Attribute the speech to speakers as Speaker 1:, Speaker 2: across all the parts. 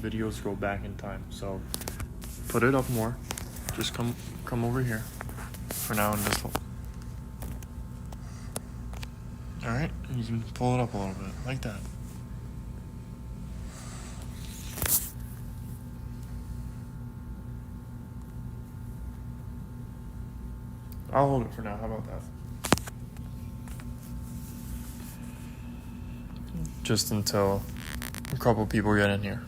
Speaker 1: videos go back in time. So put it up more. Just come over here for now in this one. All right, you can pull it up a little bit like that. I'll hold it for now. How about that? Just until a couple people get in here.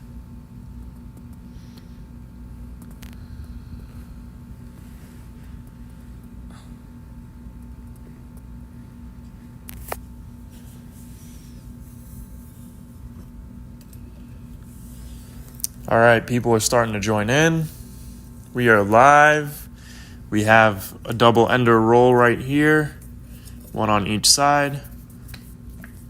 Speaker 1: All right, people are starting to join in. We are live. We have a double ender roll right here, one on each side.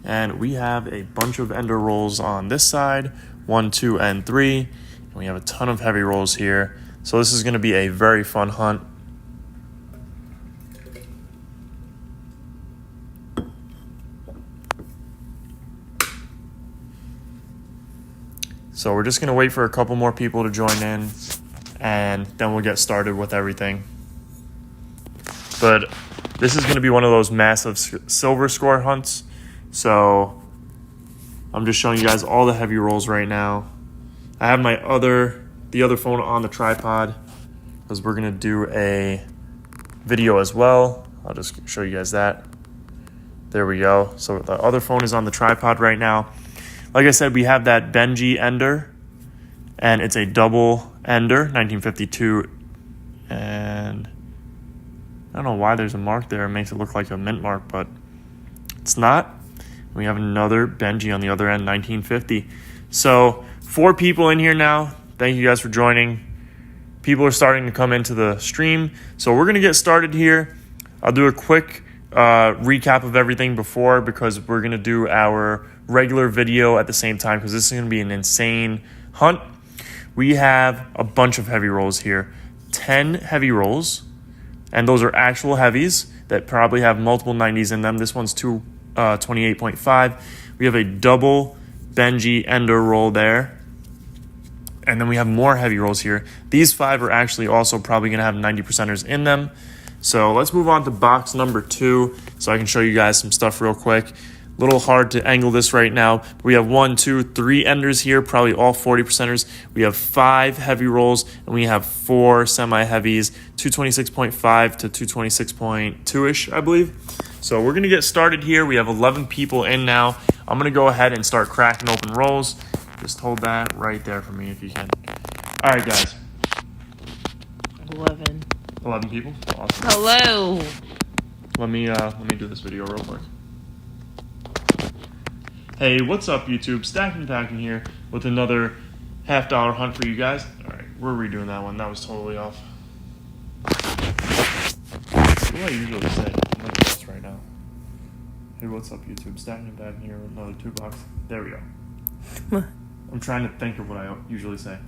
Speaker 1: And we have a bunch of ender rolls on this side, 1, 2, and 3. And we have a ton of heavy rolls here. So this is going to be a very fun hunt. So we're just going to wait for a couple more people to join in, and then we'll get started with everything. But this is going to be one of those massive silver score hunts. So I'm just showing you guys all the heavy rolls right now. I have the other phone on the tripod because we're going to do a video as well. I'll just show you guys that. There we go. So the other phone is on the tripod right now. Like I said, we have that Benji ender, and it's a double ender, 1952, and I don't know why there's a mark there. It makes it look like a mint mark, but it's not. We have another Benji on the other end, 1950. So 4 people in here now. Thank you guys for joining. People are starting to come into the stream. So we're going to get started here. I'll do a quick recap of everything before, because we're going to do our regular video at the same time, because this is going to be an insane hunt. We have a bunch of heavy rolls here. 10 heavy rolls, and those are actual heavies that probably have multiple 90s in them. This one's 28.5. We have a double Benji ender roll there, and then we have more heavy rolls here. These 5 are actually also probably going to have 90%ers in them. So let's move on to box number 2 so I can show you guys some stuff real quick. A little hard to angle this right now. We have 1, 2, 3 enders here, probably all 40%ers. We have 5 heavy rolls, and we have 4 semi-heavies, 226.5 to 226.2-ish, I believe. So we're going to get started here. We have 11 people in now. I'm going to go ahead and start cracking open rolls. Just hold that right there for me if you can. All right, guys. 11 people? Awesome.
Speaker 2: Hello.
Speaker 1: Let me do this video real quick. Hey, what's up, YouTube? Stackingnpacking here with another $50 hunt for you guys. All right, we're redoing that one. That was totally off. What do I usually say? I'm looking at this right now. Hey, what's up, YouTube? Stackingnpacking here with another 2 bucks. There we go. I'm trying to think of what I usually say.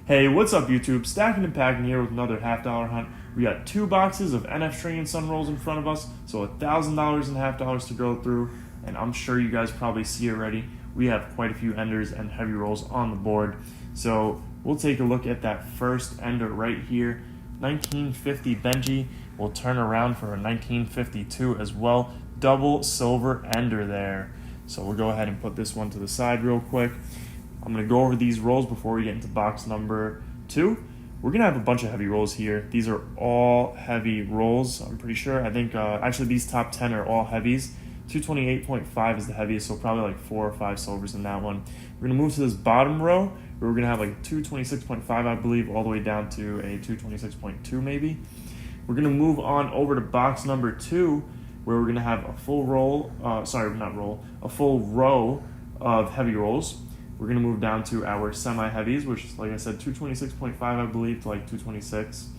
Speaker 1: Hey, what's up, YouTube? Stackingnpacking here with another $50 hunt. We got 2 boxes of NF string and sun rolls in front of us, so $1,000 and $50 to go through. And I'm sure you guys probably see already, we have quite a few enders and heavy rolls on the board. So we'll take a look at that first ender right here, 1950 Benji. We'll turn around for a 1952 as well, double silver ender there. So we'll go ahead and put this one to the side real quick. I'm going to go over these rolls before we get into box number 2. We're going to have a bunch of heavy rolls here. These are all heavy rolls, I'm pretty sure. I think actually these top 10 are all heavies. 228.5 is the heaviest, so probably like 4 or 5 silvers in that one. We're going to move to this bottom row, where we're going to have like 226.5, I believe, all the way down to a 226.2 maybe. We're going to move on over to box number 2, where we're going to have a full roll, a full row of heavy rolls. We're going to move down to our semi-heavies, which is, like I said, 226.5, I believe, to like 226.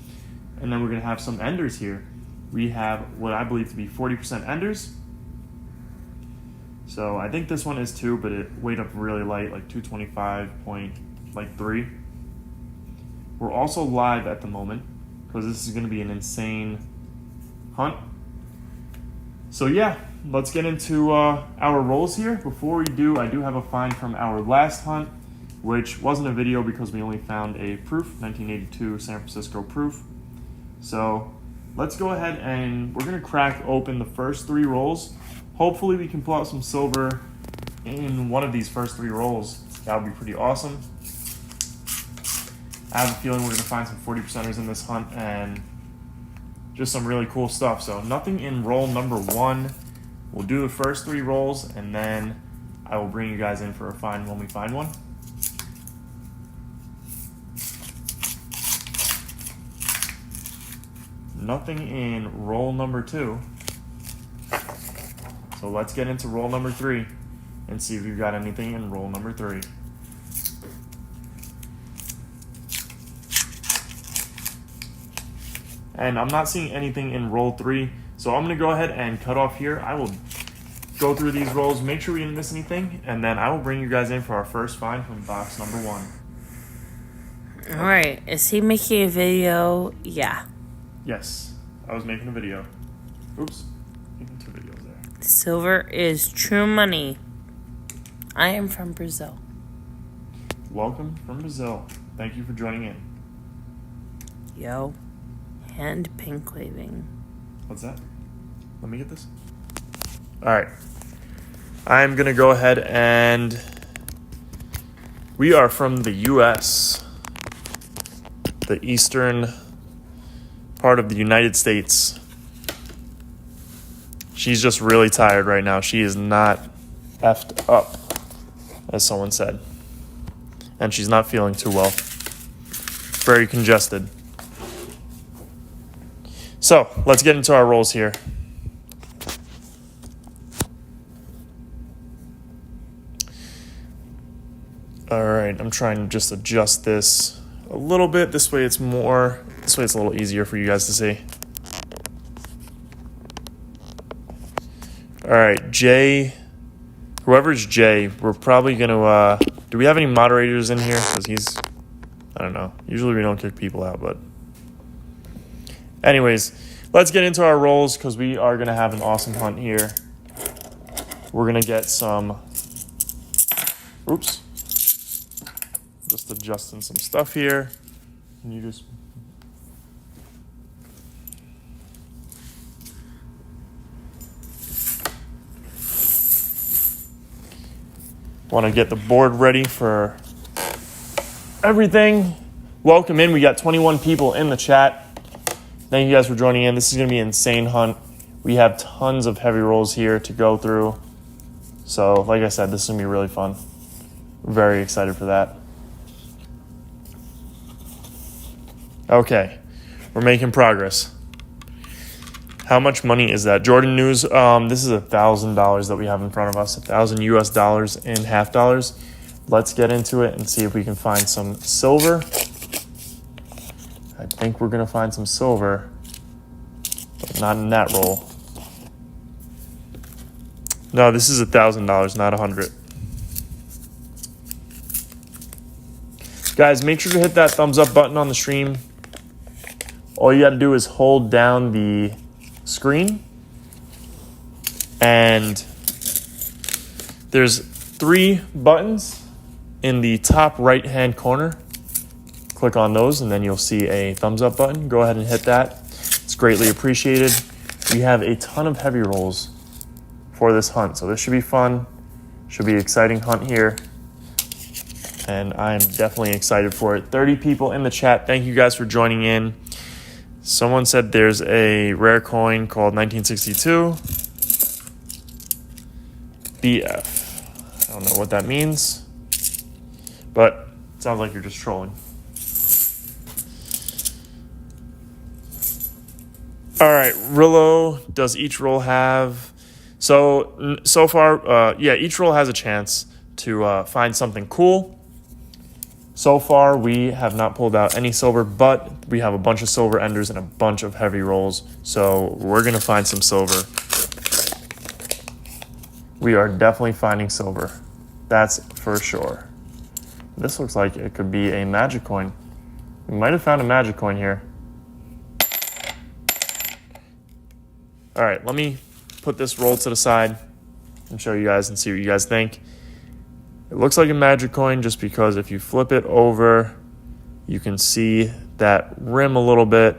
Speaker 1: And then we're going to have some enders here. We have what I believe to be 40% enders. So I think this one is 2, but it weighed up really light, like 225.3. We're also live at the moment, because this is going to be an insane hunt. So yeah, let's get into our rolls here. Before we do, I do have a find from our last hunt. which wasn't a video because we only found a proof, 1982 San Francisco proof. So let's go ahead and we're gonna crack open the first 3 rolls. Hopefully we can pull out some silver in one of these first 3 rolls. That would be pretty awesome. I have a feeling we're gonna find some 40%ers in this hunt and just some really cool stuff. So nothing in roll number 1. We'll do the first 3 rolls and then I will bring you guys in for a find when we find one. Nothing in roll number 2. So let's get into roll number 3 and see if we've got anything in roll number 3. And I'm not seeing anything in roll 3, so I'm going to go ahead and cut off here. I will go through these rolls, make sure we didn't miss anything, and then I will bring you guys in for our first find from box number 1.
Speaker 2: All right, is he making a video? Yeah.
Speaker 1: Yes, I was making a video. Oops, making 2 videos there.
Speaker 2: Silver is true money. I am from Brazil.
Speaker 1: Welcome from Brazil. Thank you for joining in.
Speaker 2: Yo. Hand pink waving.
Speaker 1: What's that? Let me get this. All right. I'm going to go ahead and we are from the U.S., the eastern part of the United States. She's just really tired right now. She is not effed up, as someone said. And she's not feeling too well. Very congested. So, let's get into our rolls here. All right, I'm trying to just adjust this a little bit. This way it's a little easier for you guys to see. All right, Jay, whoever's Jay, we're probably going to, do we have any moderators in here? Because I don't know. Usually we don't kick people out, but. Anyways, let's get into our rolls because we are going to have an awesome hunt here. We're going to get some, oops, just adjusting some stuff here. And you just, want to get the board ready for everything. Welcome in. We got 21 people in the chat. Thank you guys for joining in. This is going to be an insane hunt. We have tons of heavy rolls here to go through. So, like I said, this is going to be really fun. Very excited for that. Okay, we're making progress. How much money is that? Jordan News, this is $1,000 that we have in front of us, $1,000 US dollars in half dollars. Let's get into it and see if we can find some silver. I think we're going to find some silver, but not in that roll. No, this is $1,000, not $100. Guys, make sure to hit that thumbs up button on the stream. All you got to do is hold down the screen, and there's 3 buttons in the top right hand corner. Click on those and then you'll see a thumbs up button. Go ahead and hit that. It's greatly appreciated. We have a ton of heavy rolls for this hunt, so this should be fun. Should be an exciting hunt here, and I'm definitely excited for it. 30 people in the chat. Thank you guys for joining in. Someone said there's a rare coin called 1962 BF. I don't know what that means, but it sounds like you're just trolling. All right, Rillo, does each roll have... So far, each roll has a chance to find something cool. So far, we have not pulled out any silver, but we have a bunch of silver enders and a bunch of heavy rolls. So we're going to find some silver. We are definitely finding silver. That's for sure. This looks like it could be a magic coin. We might have found a magic coin here. All right, let me put this roll to the side and show you guys and see what you guys think. It looks like a magic coin just because if you flip it over, you can see that rim a little bit.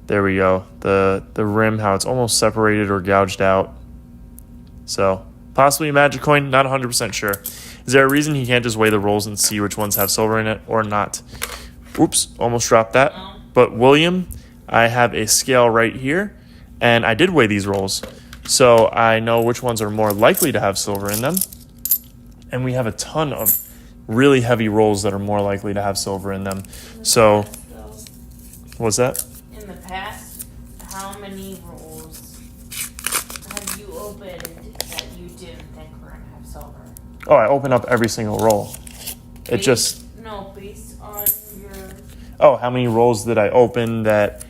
Speaker 1: There we go. The rim, how it's almost separated or gouged out. So possibly a magic coin, not 100% sure. Is there a reason he can't just weigh the rolls and see which ones have silver in it or not? Oops, almost dropped that. But William, I have a scale right here, and I did weigh these rolls. So I know which ones are more likely to have silver in them. And we have a ton of really heavy rolls that are more likely to have silver in them. So, what's that?
Speaker 2: In the past, how many rolls have you opened that you didn't think were going to have silver?
Speaker 1: Oh, I open up every single roll. It just...
Speaker 2: No, based on your...
Speaker 1: Oh, how many rolls did I open that...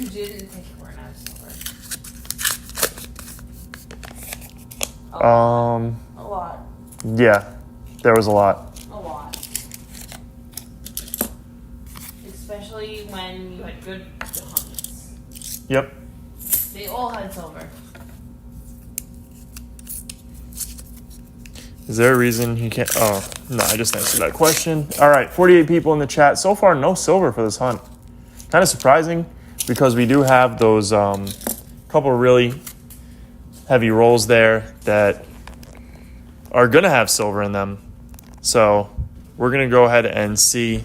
Speaker 2: You didn't think were going to have silver? A lot.
Speaker 1: Yeah, there was a lot.
Speaker 2: A lot. Especially when you had good hunts.
Speaker 1: Yep.
Speaker 2: They all had silver.
Speaker 1: Is there a reason he can't... Oh, no, I just answered that question. All right, 48 people in the chat. So far, no silver for this hunt. Kind of surprising because we do have those couple really heavy rolls there that are going to have silver in them. So we're going to go ahead and see.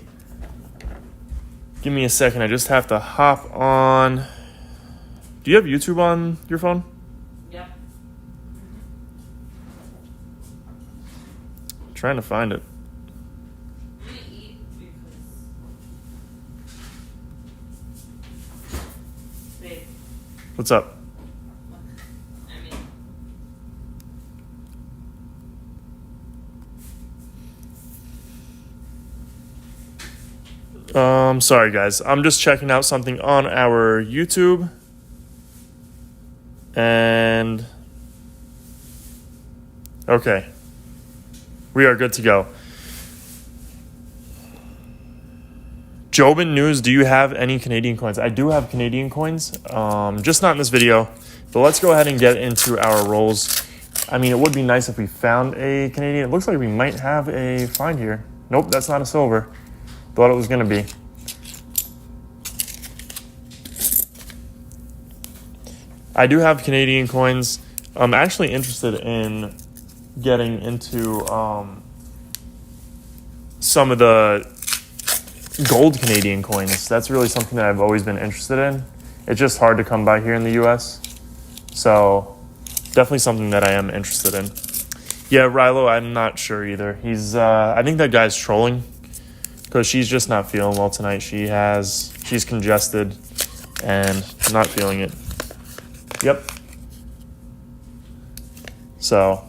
Speaker 1: Give me a second. I just have to hop on. Do you have YouTube on your phone?
Speaker 2: Yep.
Speaker 1: Trying to find it.
Speaker 2: I'm gonna eat because... Babe,
Speaker 1: What's up?
Speaker 2: I mean...
Speaker 1: Sorry guys. I'm just checking out something on our YouTube. And okay. We are good to go. Jobin News, do you have any Canadian coins? I do have Canadian coins, just not in this video. But let's go ahead and get into our rolls. I mean, it would be nice if we found a Canadian. It looks like we might have a find here. Nope, that's not a silver. Thought it was going to be. I do have Canadian coins. I'm actually interested in getting into some of the gold Canadian coins. That's really something that I've always been interested in. It's just hard to come by here in the US. So definitely something that I am interested in. Yeah, Rilo, I'm not sure either. He's I think that guy's trolling because she's just not feeling well tonight. She's congested and not feeling it. Yep. So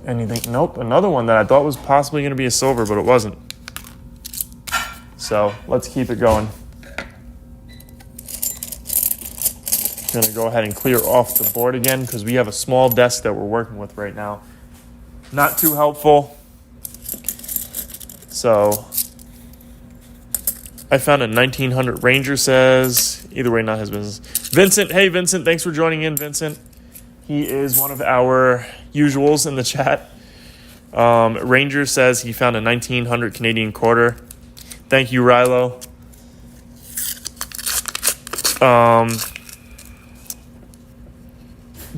Speaker 1: anything? Nope. Another one that I thought was possibly going to be a silver, but it wasn't. So let's keep it going. I'm going to go ahead and clear off the board again because we have a small desk that we're working with right now. Not too helpful. So I found a 1900 Ranger says. Either way, not his business. Vincent. Hey, Vincent. Thanks for joining in, Vincent. He is one of our usuals in the chat. Ranger says he found a 1900 Canadian quarter. Thank you, Rilo.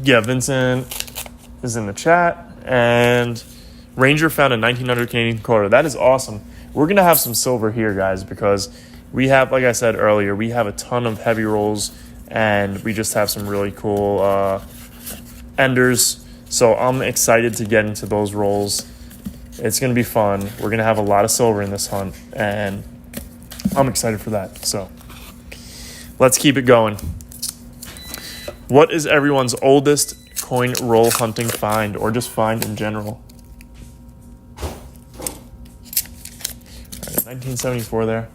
Speaker 1: Yeah, Vincent is in the chat. And Ranger found a 1900 Canadian quarter. That is awesome. We're going to have some silver here, guys, because we have, like I said earlier, we have a ton of heavy rolls, and we just have some really cool enders. So I'm excited to get into those rolls. It's going to be fun. We're going to have a lot of silver in this hunt, and I'm excited for that. So let's keep it going. What is everyone's oldest coin roll hunting find, or just find in general? All right, 1974 there.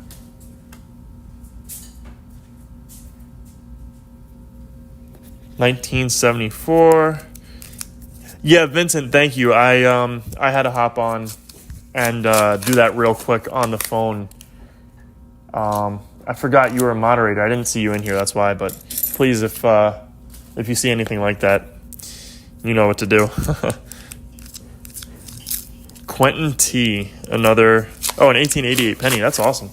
Speaker 1: $1974. Yeah, Vincent, thank you. I had to hop on and do that real quick on the phone. I forgot you were a moderator. I didn't see you in here, that's why. But please, if you see anything like that, you know what to do. Quentin T. Another, an 1888 penny. That's awesome.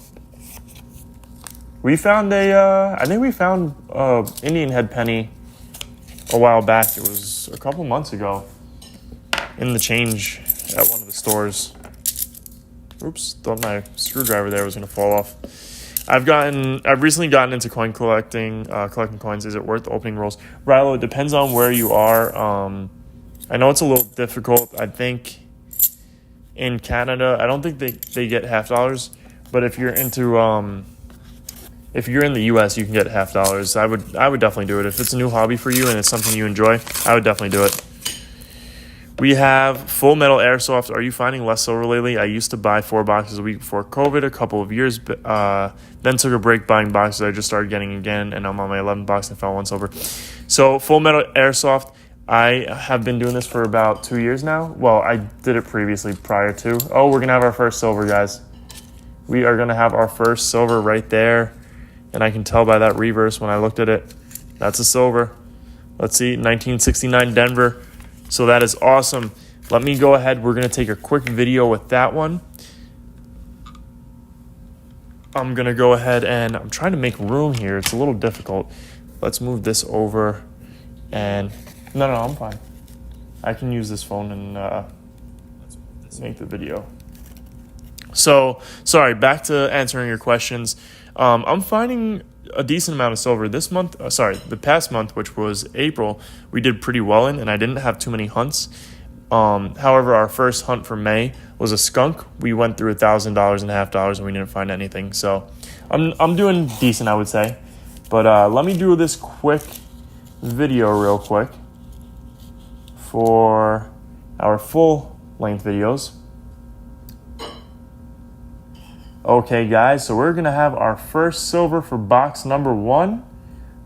Speaker 1: We found I think we found Indian head penny a while back. It was a couple months ago in the change at one of the stores. Oops, thought my screwdriver there was going to fall off. I've recently gotten into coin collecting coins. Is it worth opening rolls? Rilo, it depends on where you are. I know it's a little difficult. I think in Canada, I don't think they get $half, but if you're into if you're in the US, you can get $half. I would definitely do it. If it's a new hobby for you and it's something you enjoy, I would definitely do it. We have Full Metal Airsoft. Are you finding less silver lately? I used to buy 4 boxes a week before COVID, a couple of years, then took a break buying boxes. I just started getting again, and I'm on my 11th box and found 1 silver. So Full Metal Airsoft, I have been doing this for about 2 years now. Well, I did it previously prior to. Oh, we're going to have our first silver, guys. We are going to have our first silver right there. And I can tell by that reverse when I looked at it. That's a silver. Let's see, 1969 Denver. So that is awesome. Let me go ahead. We're going to take a quick video with that one. I'm going to go ahead and I'm trying to make room here. It's a little difficult. Let's move this over. And no, I'm fine. I can use this phone and make the video. So, sorry, back to answering your questions. I'm finding a decent amount of silver this month. The past month, which was April, we did pretty well in, and I didn't have too many hunts. However, our first hunt for May was a skunk. We went through $1,000 and $half, and we didn't find anything. So, I'm doing decent, I would say. But let me do this quick video real quick for our full length videos. Okay, guys, so we're going to have our first silver for box number 1.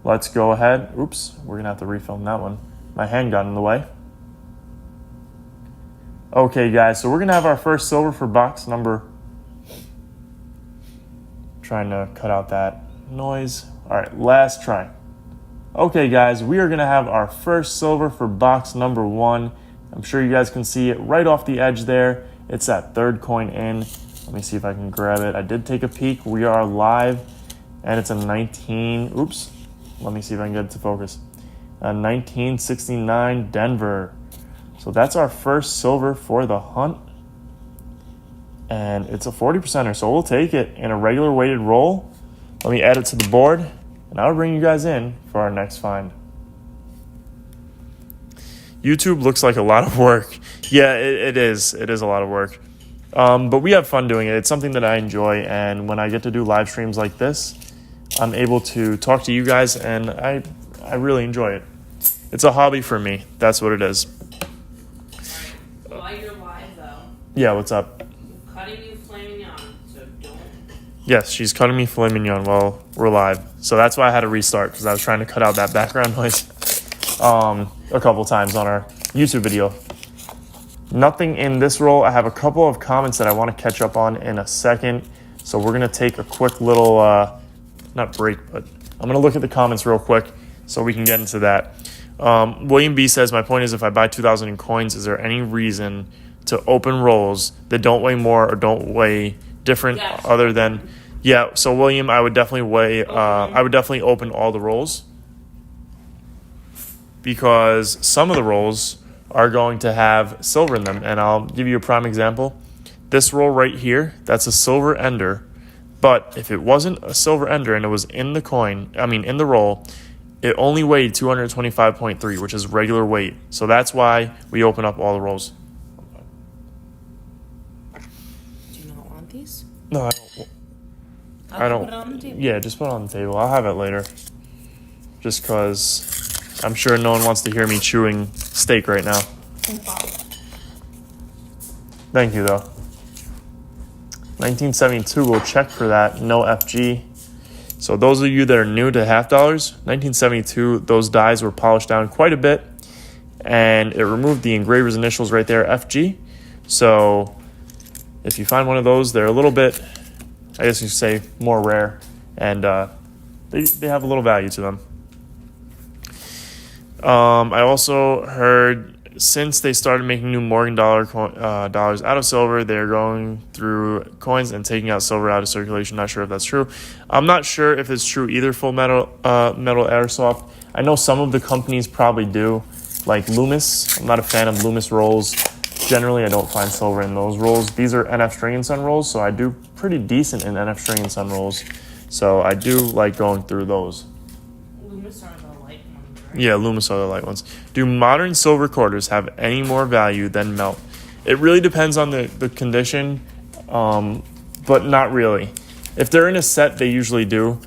Speaker 1: Let's go ahead. Oops, we're going to have to refilm that one. My hand got in the way. Okay, guys, so we're going to have our first silver for box number... Trying to cut out that noise. All right, last try. Okay, guys, we are going to have our first silver for box number 1. I'm sure you guys can see it right off the edge there. It's that third coin in. Let me see if I can grab it. I did take a peek. We are live, and it's a 19... Oops. Let me see if I can get it to focus. A 1969 Denver. So that's our first silver for the hunt. And it's a 40%er, so we'll take it in a regular weighted roll. Let me add it to the board, and I'll bring you guys in for our next find. YouTube looks like a lot of work. Yeah, it is. It is a lot of work. But we have fun doing it. It's something that I enjoy, and when I get to do live streams like this, I'm able to talk to you guys, and I really enjoy it. It's a hobby for me. That's what it is.
Speaker 2: While you're live, though.
Speaker 1: Yeah, what's up?
Speaker 2: I'm cutting you filet mignon, so don't.
Speaker 1: Yes, she's cutting me filet mignon while we're live. So that's why I had to restart, because I was trying to cut out that background noise a couple times on our YouTube video. Nothing in this roll. I have a couple of comments that I want to catch up on in a second. So we're going to take a quick little, not break, but I'm going to look at the comments real quick so we can get into that. William B says, my point is if I buy 2,000 in coins, is there any reason to open rolls that don't weigh more or don't weigh different other than... Yeah, so William, I would definitely open all the rolls because some of the rolls are going to have silver in them. And I'll give you a prime example. This roll right here, that's a silver ender. But if it wasn't a silver ender and it was in the roll, it only weighed 225.3, which is regular weight. So that's why we open up all the rolls.
Speaker 2: Do you not want these?
Speaker 1: No, I don't.
Speaker 2: Put it on the table.
Speaker 1: Yeah, just put it on the table. I'll have it later. Just because I'm sure no one wants to hear me chewing steak right now. Thank you, though. 1972, we'll check for that. No FG. So those of you that are new to $half, 1972, those dies were polished down quite a bit. And it removed the engraver's initials right there, FG. So if you find one of those, they're a little bit, I guess you could say, more rare. And they have a little value to them. I also heard since they started making new Morgan dollars out of silver, they're going through coins and taking out silver out of circulation. Not sure if that's true. I'm not sure if it's true either. Full Metal Airsoft. I know some of the companies probably do, like Loomis. I'm not a fan of Loomis rolls. Generally, I don't find silver in those rolls. These are NF String and Sun rolls, so I do pretty decent in NF String and Sun rolls. So I do like going through those.
Speaker 2: Loomis are the light ones, right?
Speaker 1: Yeah, Loomis are the light ones. Do modern silver quarters have any more value than melt? It really depends on the condition, but not really. If they're in a set, they usually do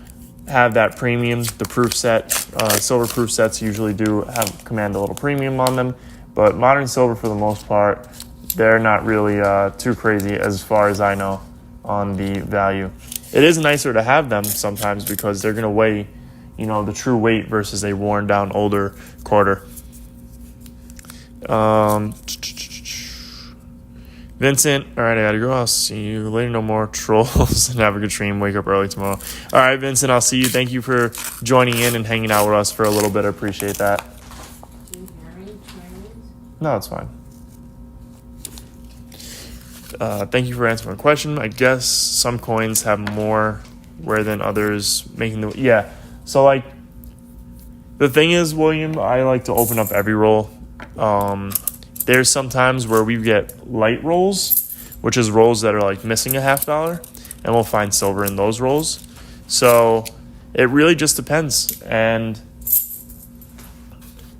Speaker 1: have that premium. The proof set, silver proof sets usually do command a little premium on them. But modern silver, for the most part, they're not really too crazy as far as I know on the value. It is nicer to have them sometimes because they're going to weigh, the true weight versus a worn down older quarter. Vincent, all right, I got to go. I'll see you later. No more trolls and have a good stream. Wake up early tomorrow. All right, Vincent, I'll see you. Thank you for joining in and hanging out with us for a little bit. I appreciate that. No, it's fine. Thank you for answering my question. I guess some coins have more wear than others, making the... Yeah, so, the thing is, William, I like to open up every roll. There's some times where we get light rolls, which is rolls that are, missing a $50, and we'll find silver in those rolls. So, it really just depends, and...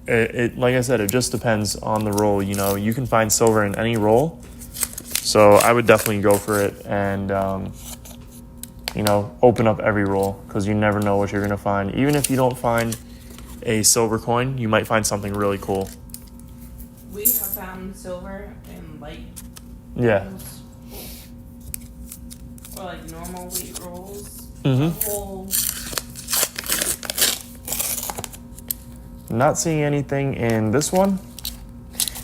Speaker 1: It like I said, it just depends on the roll. You can find silver in any roll, so I would definitely go for it and open up every roll because you never know what you're gonna find. Even if you don't find a silver coin, you might find something really cool.
Speaker 2: We have found silver in light.
Speaker 1: Yeah.
Speaker 2: Or normal weight rolls.
Speaker 1: Mm-hmm. Not seeing anything in this one.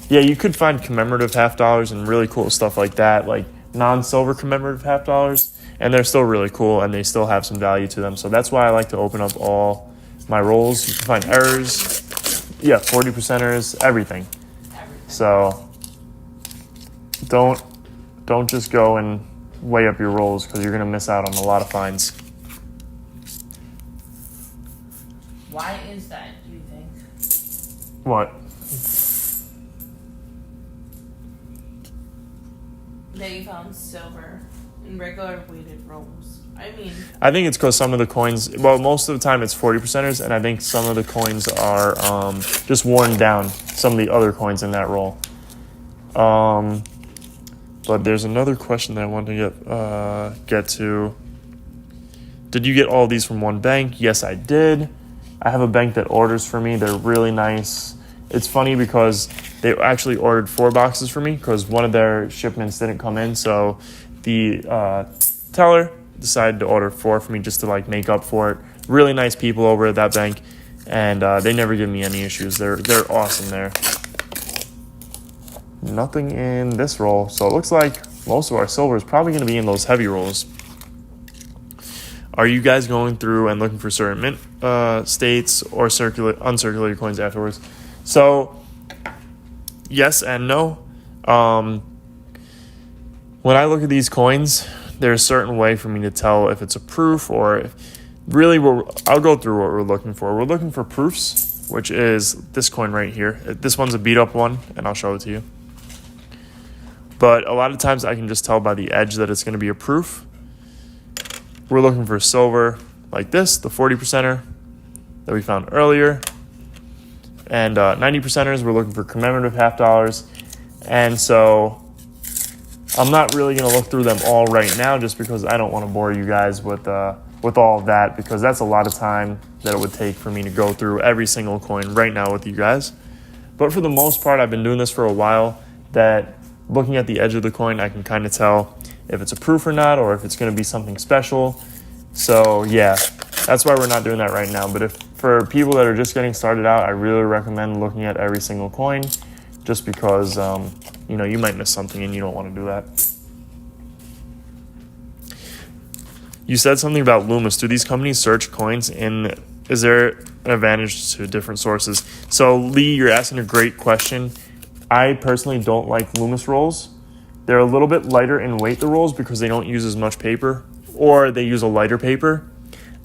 Speaker 1: Yeah, you could find commemorative $50 and really cool stuff like that, like non-silver commemorative $50, and they're still really cool and they still have some value to them. So that's why I like to open up all my rolls. You can find errors, 40%ers, everything. So don't just go and weigh up your rolls because you're gonna miss out on a lot of finds.
Speaker 2: Why is that, do you think?
Speaker 1: What?
Speaker 2: They found silver in regular weighted rolls. I
Speaker 1: think it's because some of the coins, most of the time it's 40%ers, and I think some of the coins are just worn down, some of the other coins in that roll. But there's another question that I want to get to. Did you get all these from one bank? Yes, I did. I have a bank that orders for me. They're really nice. It's funny because they actually ordered 4 boxes for me because one of their shipments didn't come in. So the teller decided to order 4 for me just to make up for it. Really nice people over at that bank, and they never give me any issues. They're awesome there. Nothing in this roll. So it looks like most of our silver is probably going to be in those heavy rolls. Are you guys going through and looking for certain mint states or uncirculated coins afterwards? So, yes and no. When I look at these coins, there's a certain way for me to tell if it's a proof or really, I'll go through what we're looking for. We're looking for proofs, which is this coin right here. This one's a beat up one, and I'll show it to you. But a lot of times I can just tell by the edge that it's going to be a proof. We're looking for silver like this, the 40%er that we found earlier. And 90%ers, we're looking for commemorative $50. And so I'm not really going to look through them all right now just because I don't want to bore you guys with all of that, because that's a lot of time that it would take for me to go through every single coin right now with you guys. But for the most part, I've been doing this for a while, that looking at the edge of the coin, I can kind of tell if it's a proof or not, or if it's going to be something special. So yeah, that's why we're not doing that right now. But if for people that are just getting started out, I really recommend looking at every single coin, just because you might miss something and you don't want to do that. You said something about Loomis. Do these companies search coins, and is there an advantage to different sources? So Lee, you're asking a great question. I personally don't like Loomis rolls. They're a little bit lighter in weight, the rolls, because they don't use as much paper, or they use a lighter paper.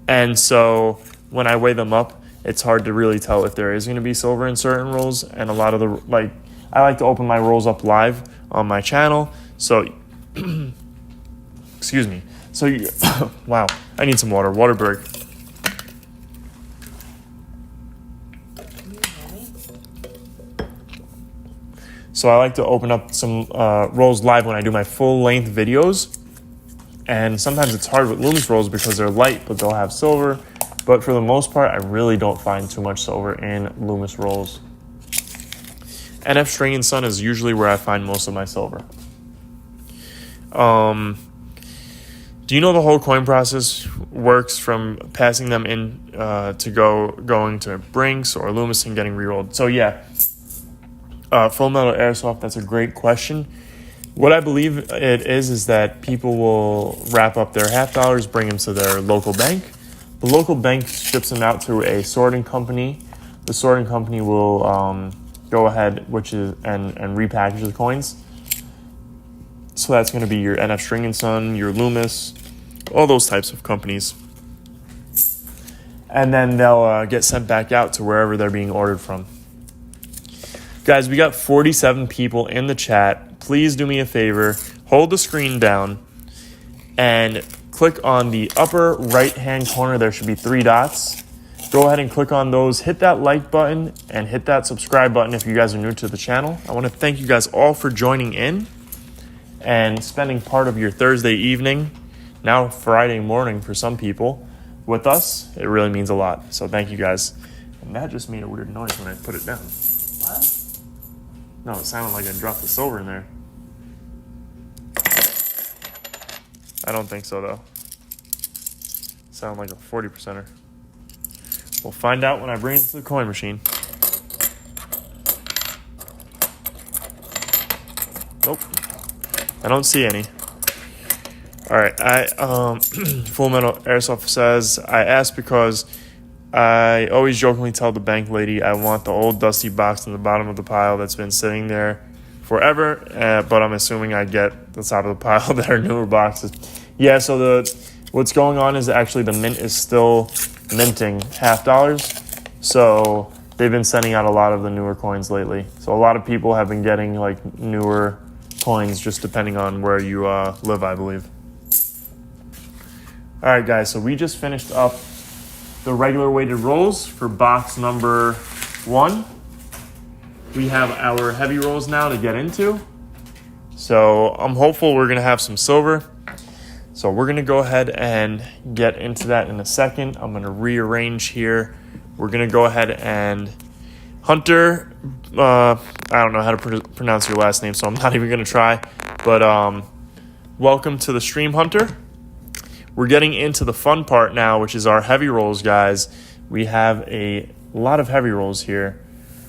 Speaker 1: And so when I weigh them up, it's hard to really tell if there is going to be silver in certain rolls. And a lot of I like to open my rolls up live on my channel. So, excuse me. So, wow, I need some water. Water break. So I like to open up some rolls live when I do my full length videos. And sometimes it's hard with Loomis rolls because they're light, but they'll have silver. But for the most part, I really don't find too much silver in Loomis rolls. NF String and Son is usually where I find most of my silver. Do you know the whole coin process works from passing them in to going to Brinks or Loomis and getting re-rolled? So yeah, Full Metal Airsoft, that's a great question. What I believe it is that people will wrap up their $50, bring them to their local bank. The local bank ships them out to a sorting company. The sorting company will go ahead and repackage the coins. So that's going to be your NF String and Son, your Loomis, all those types of companies. And then they'll get sent back out to wherever they're being ordered from. Guys, we got 47 people in the chat. Please do me a favor, hold the screen down and click on the upper right-hand corner. There should be 3 dots. Go ahead and click on those. Hit that like button and hit that subscribe button if you guys are new to the channel. I want to thank you guys all for joining in and spending part of your Thursday evening, now Friday morning for some people, with us. It really means a lot. So thank you guys. And that just made a weird noise when I put it down.
Speaker 2: What?
Speaker 1: No, it sounded like I dropped the silver in there. I don't think so, though. Sound like a 40%er. We'll find out when I bring it to the coin machine. Nope. I don't see any. All right. Full Metal Airsoft says, I asked because I always jokingly tell the bank lady I want the old dusty box in the bottom of the pile that's been sitting there forever, but I'm assuming I get the top of the pile that are newer boxes. Yeah, so what's going on is actually the mint is still minting $50. So they've been sending out a lot of the newer coins lately. So a lot of people have been getting like newer coins just depending on where you live, I believe. All right, guys, so we just finished up the regular weighted rolls for box number 1. We have our heavy rolls now to get into. So I'm hopeful we're going to have some silver. So we're going to go ahead and get into that in a second. I'm going to rearrange here. We're going to go ahead and Hunter, I don't know how to pronounce your last name, so I'm not even going to try. But welcome to the stream, Hunter. We're getting into the fun part now, which is our heavy rolls, guys. We have a lot of heavy rolls here.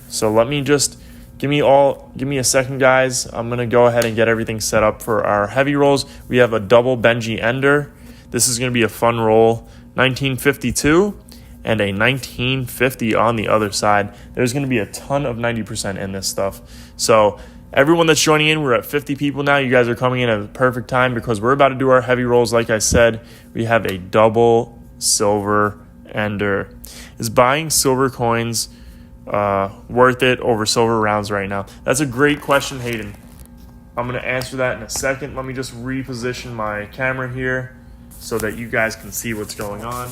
Speaker 1: So let me just give me a second, guys. I'm going to go ahead and get everything set up for our heavy rolls. We have a double Benji Ender. This is going to be a fun roll. 1952 and a 1950 on the other side. There's going to be a ton of 90% in this stuff. So everyone that's joining in, we're at 50 people now. You guys are coming in at the perfect time because we're about to do our heavy rolls. Like I said, we have a double silver ender. Is buying silver coins worth it over silver rounds right now? That's a great question, Hayden. I'm going to answer that in a second. Let me just reposition my camera here so that you guys can see what's going on.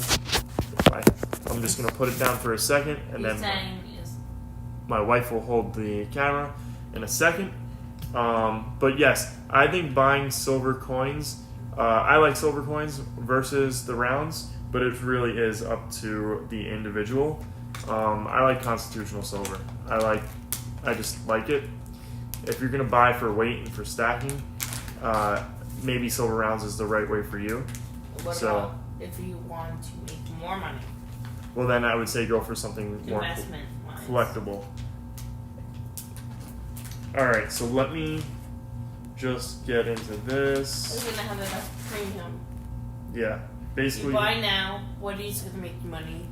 Speaker 1: I'm just going to put it down for a second, and then my wife will hold the camera in a second. But yes, I think buying silver coins, I like silver coins versus the rounds, but it really is up to the individual. I like constitutional silver. I just like it. If you're going to buy for weight and for stacking, maybe silver rounds is the right way for you.
Speaker 2: What about if you want to make more money?
Speaker 1: Well, then I would say go for something more collectible. All right, so let me just get into this.
Speaker 2: We're gonna have enough premium.
Speaker 1: Yeah, basically.
Speaker 2: You buy now. What is gonna make you money?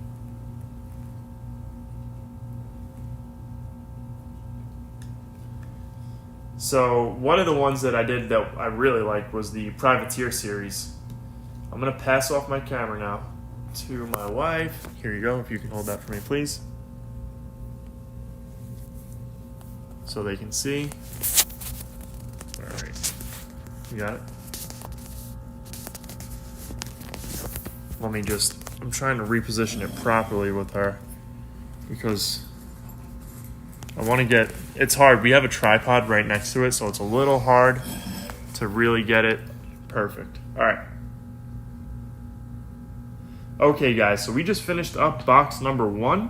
Speaker 1: So one of the ones that I did that I really liked was the Privateer series. I'm gonna pass off my camera now to my wife. Here you go, if you can hold that for me, please. So they can see. All right, you got it? I'm trying to reposition it properly with her because I want to get, it's hard. We have a tripod right next to it, so it's a little hard to really get it perfect. All right. Okay, guys, so we just finished up box number 1.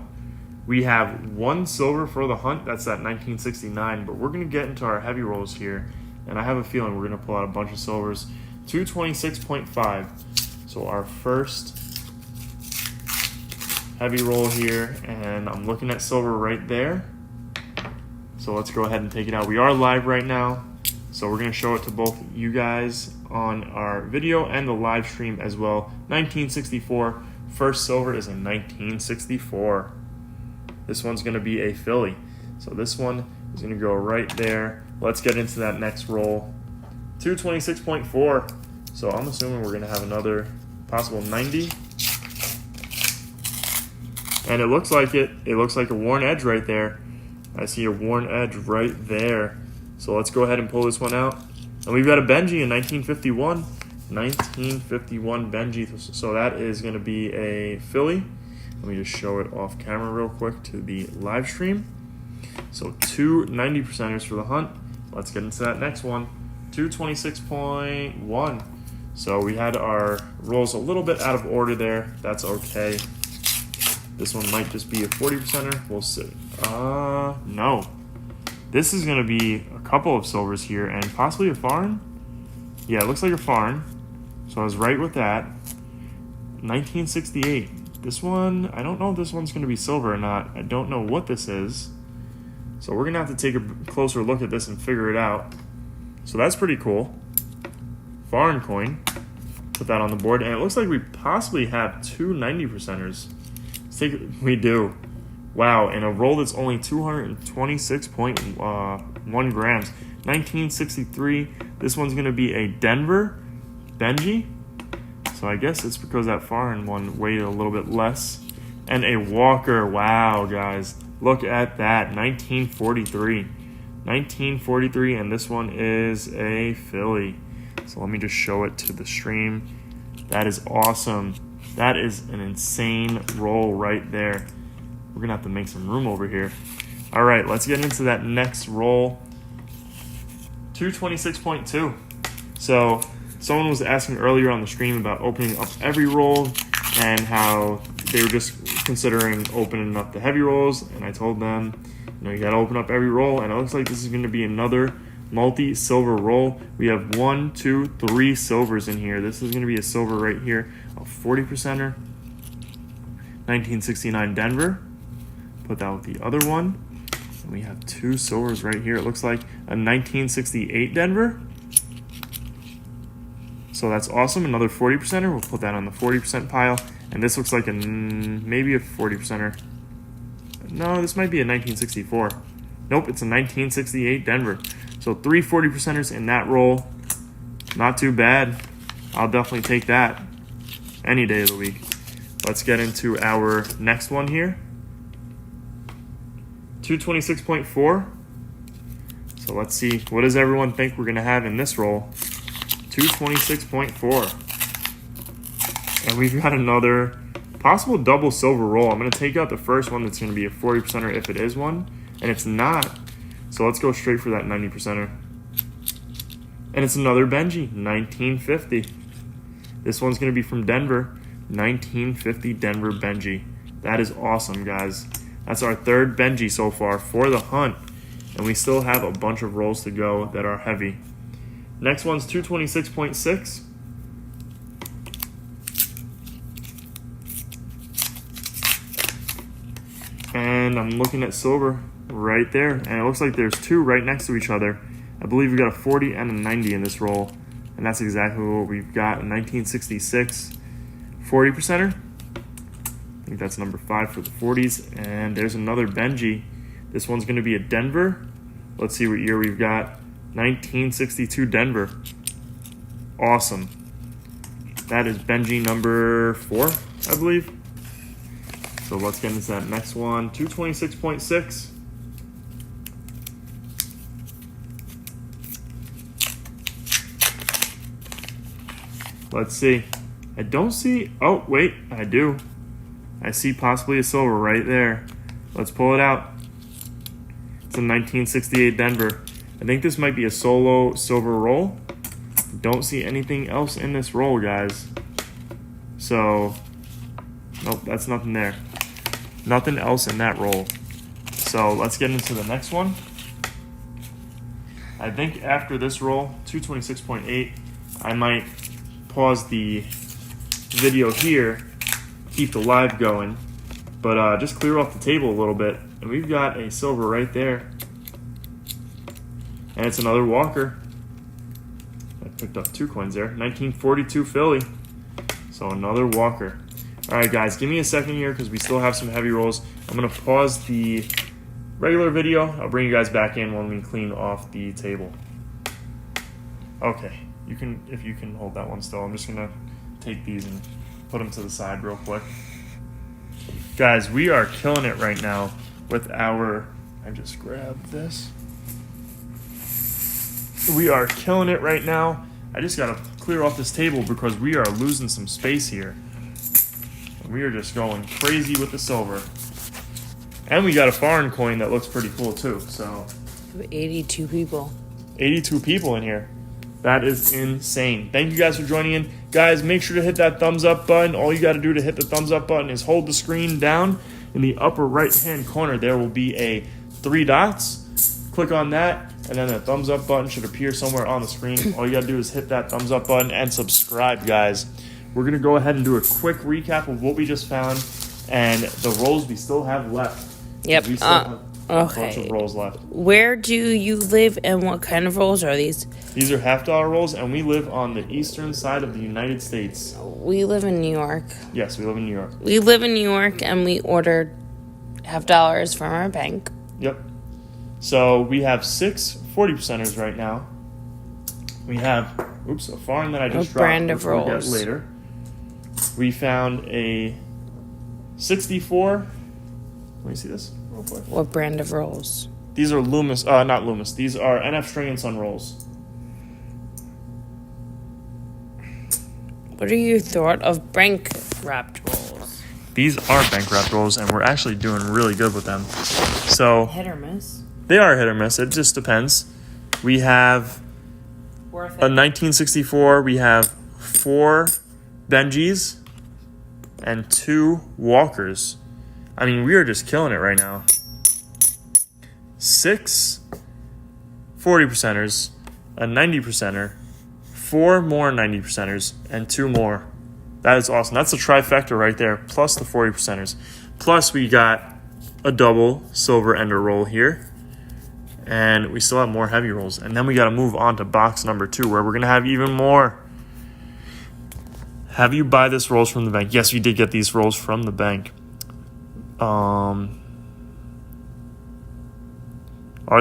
Speaker 1: We have 1 silver for the hunt. That's that 1969, but we're going to get into our heavy rolls here, and I have a feeling we're going to pull out a bunch of silvers. 226.5. So our first heavy roll here, and I'm looking at silver right there. So let's go ahead and take it out. We are live right now, so we're going to show it to both you guys on our video and the live stream as well. 1964. First silver is a 1964. This one's going to be a Philly. So this one is going to go right there. Let's get into that next roll. 226.4. So I'm assuming we're going to have another possible 90. And it looks like it. It looks like a worn edge right there. I see a worn edge right there. So let's go ahead and pull this one out. And we've got a Benji in 1951. 1951 Benji. So that is going to be a Philly. Let me just show it off camera real quick to the live stream. So 2 90%ers for the hunt. Let's get into that next one. 226.1. So we had our rolls a little bit out of order there. That's okay. This one might just be a 40%er. We'll see. No. This is going to be a couple of silvers here and possibly a foreign. Yeah, it looks like a foreign. So I was right with that. 1968. This one, I don't know if this one's going to be silver or not. I don't know what this is. So we're going to have to take a closer look at this and figure it out. So that's pretty cool. Foreign coin. Put that on the board. And it looks like we possibly have 2 90%ers. We do. Wow, in a roll that's only 226.1 grams. 1963. This one's going to be a Denver Benji. So I guess it's because that foreign one weighed a little bit less. And a Walker. Wow, guys. Look at that. 1943. 1943, and this one is a Philly. So let me just show it to the stream. That is awesome. That is an insane roll right there. We're going to have to make some room over here. All right, let's get into that next roll. 226.2. So someone was asking earlier on the stream about opening up every roll and how they were just considering opening up the heavy rolls. And I told them, you got to open up every roll. And it looks like this is going to be another multi-silver roll. We have 1, 2, 3 silvers in here. This is going to be a silver right here. A 40%er. 1969 Denver. Put that with the other one. And we have 2 silvers right here. It looks like a 1968 Denver. So that's awesome. Another 40%er. We'll put that on the 40% pile. And this looks like maybe a 40%er. No, this might be a 1964. Nope, it's a 1968 Denver. So 3 40%ers in that roll. Not too bad. I'll definitely take that any day of the week. Let's get into our next one here. 226.4. So let's see. What does everyone think we're going to have in this roll? 226.4. And we've got another possible double silver roll. I'm going to take out the first one that's going to be a 40%er if it is one. And it's not. So let's go straight for that 90%er. And it's another Benji, 1950. This one's going to be from Denver, 1950 Denver Benji. That is awesome, guys. That's our 3rd Benji so far for the hunt. And we still have a bunch of rolls to go that are heavy. Next one's 226.6. And I'm looking at silver right there. And it looks like there's 2 right next to each other. I believe we got a 40 and a 90 in this roll. And that's exactly what we've got. A 1966 40%er. I think that's number 5 for the 40s. And there's another Benji. This one's going to be a Denver. Let's see what year we've got. 1962 Denver. Awesome. That is Benji number 4, I believe. So let's get into that next one. 226.6. Let's see. I don't see. Oh, wait, I do. I see possibly a silver right there. Let's pull it out. It's a 1968 Denver. I think this might be a solo silver roll. Don't see anything else in this roll, guys. So, nope, that's nothing there. Nothing else in that roll. So let's get into the next one. I think after this roll, 226.8, I might pause the video here, keep the live going, but just clear off the table a little bit. And we've got a silver right there. And it's another Walker. I picked up 2 coins there. 1942 Philly. So another Walker. All right, guys, give me a second here because we still have some heavy rolls. I'm going to pause the regular video. I'll bring you guys back in when we clean off the table. Okay, if you can hold that one still. I'm just going to take these and put them to the side real quick. Guys, we are killing it right now with our... I just grabbed this. We are killing it right now. I just got to clear off this table because we are losing some space here. We are just going crazy with the silver. And we got a foreign coin that looks pretty cool too. So
Speaker 2: 82 people.
Speaker 1: 82 people in here. That is insane. Thank you guys for joining in. Guys, make sure to hit that thumbs up button. All you got to do to hit the thumbs up button is hold the screen down. In the upper right hand corner, there will be a 3 dots. Click on that, and then the thumbs up button should appear somewhere on the screen. All you got to do is hit that thumbs up button and subscribe, guys. We're going to go ahead and do a quick recap of what we just found and the rolls we still have left.
Speaker 2: Yep.
Speaker 1: We still have a bunch of rolls left.
Speaker 2: Where do you live and what kind of rolls are these?
Speaker 1: These are $50 rolls, and we live on the eastern side of the United States.
Speaker 2: We live in New York.
Speaker 1: Yes, we live in New York.
Speaker 2: We live in New York, and we ordered $50 from our bank.
Speaker 1: Yep. So we have 6 40%ers right now. We have, a foreign that I just dropped.
Speaker 2: Brand of rolls.
Speaker 1: We'll get later. We found a 64. Let me see this real quick.
Speaker 2: What brand of rolls?
Speaker 1: These are Loomis, not Loomis. These are NF String and Son rolls.
Speaker 2: What are your thought of bank wrapped rolls?
Speaker 1: These are bank wrapped rolls, and we're actually doing really good with them. So
Speaker 2: Hit or miss?
Speaker 1: they are hit or miss. It just depends. We have
Speaker 2: Worth
Speaker 1: a
Speaker 2: it.
Speaker 1: 1964. We have 4 Benjis and 2 Walkers. I mean, we are just killing it right now. 6 40%ers, a 90%er, 4 more 90%ers, and 2 more. That is awesome. That's a trifecta right there, plus the 40%ers. Plus, we got a double silver ender roll here. And we still have more heavy rolls. And then we got to move on to box number 2, where we're going to have even more. Have you buy this rolls from the bank? Yes, we did get these rolls from the bank. Are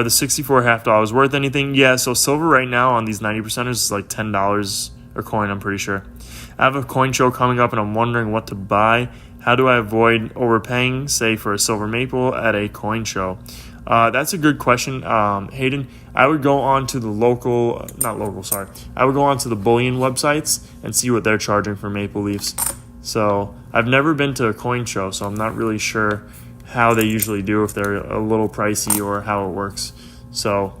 Speaker 1: the 64 $50 worth anything? Yeah, so silver right now on these 90%ers is like $10 a coin, I'm pretty sure. I have a coin show coming up and I'm wondering what to buy. How do I avoid overpaying, say, for a silver maple at a coin show? That's a good question, Hayden. I would go on to the I would go on to the bullion websites and see what they're charging for maple leafs. So I've never been to a coin show, so I'm not really sure how they usually do, if they're a little pricey or how it works. So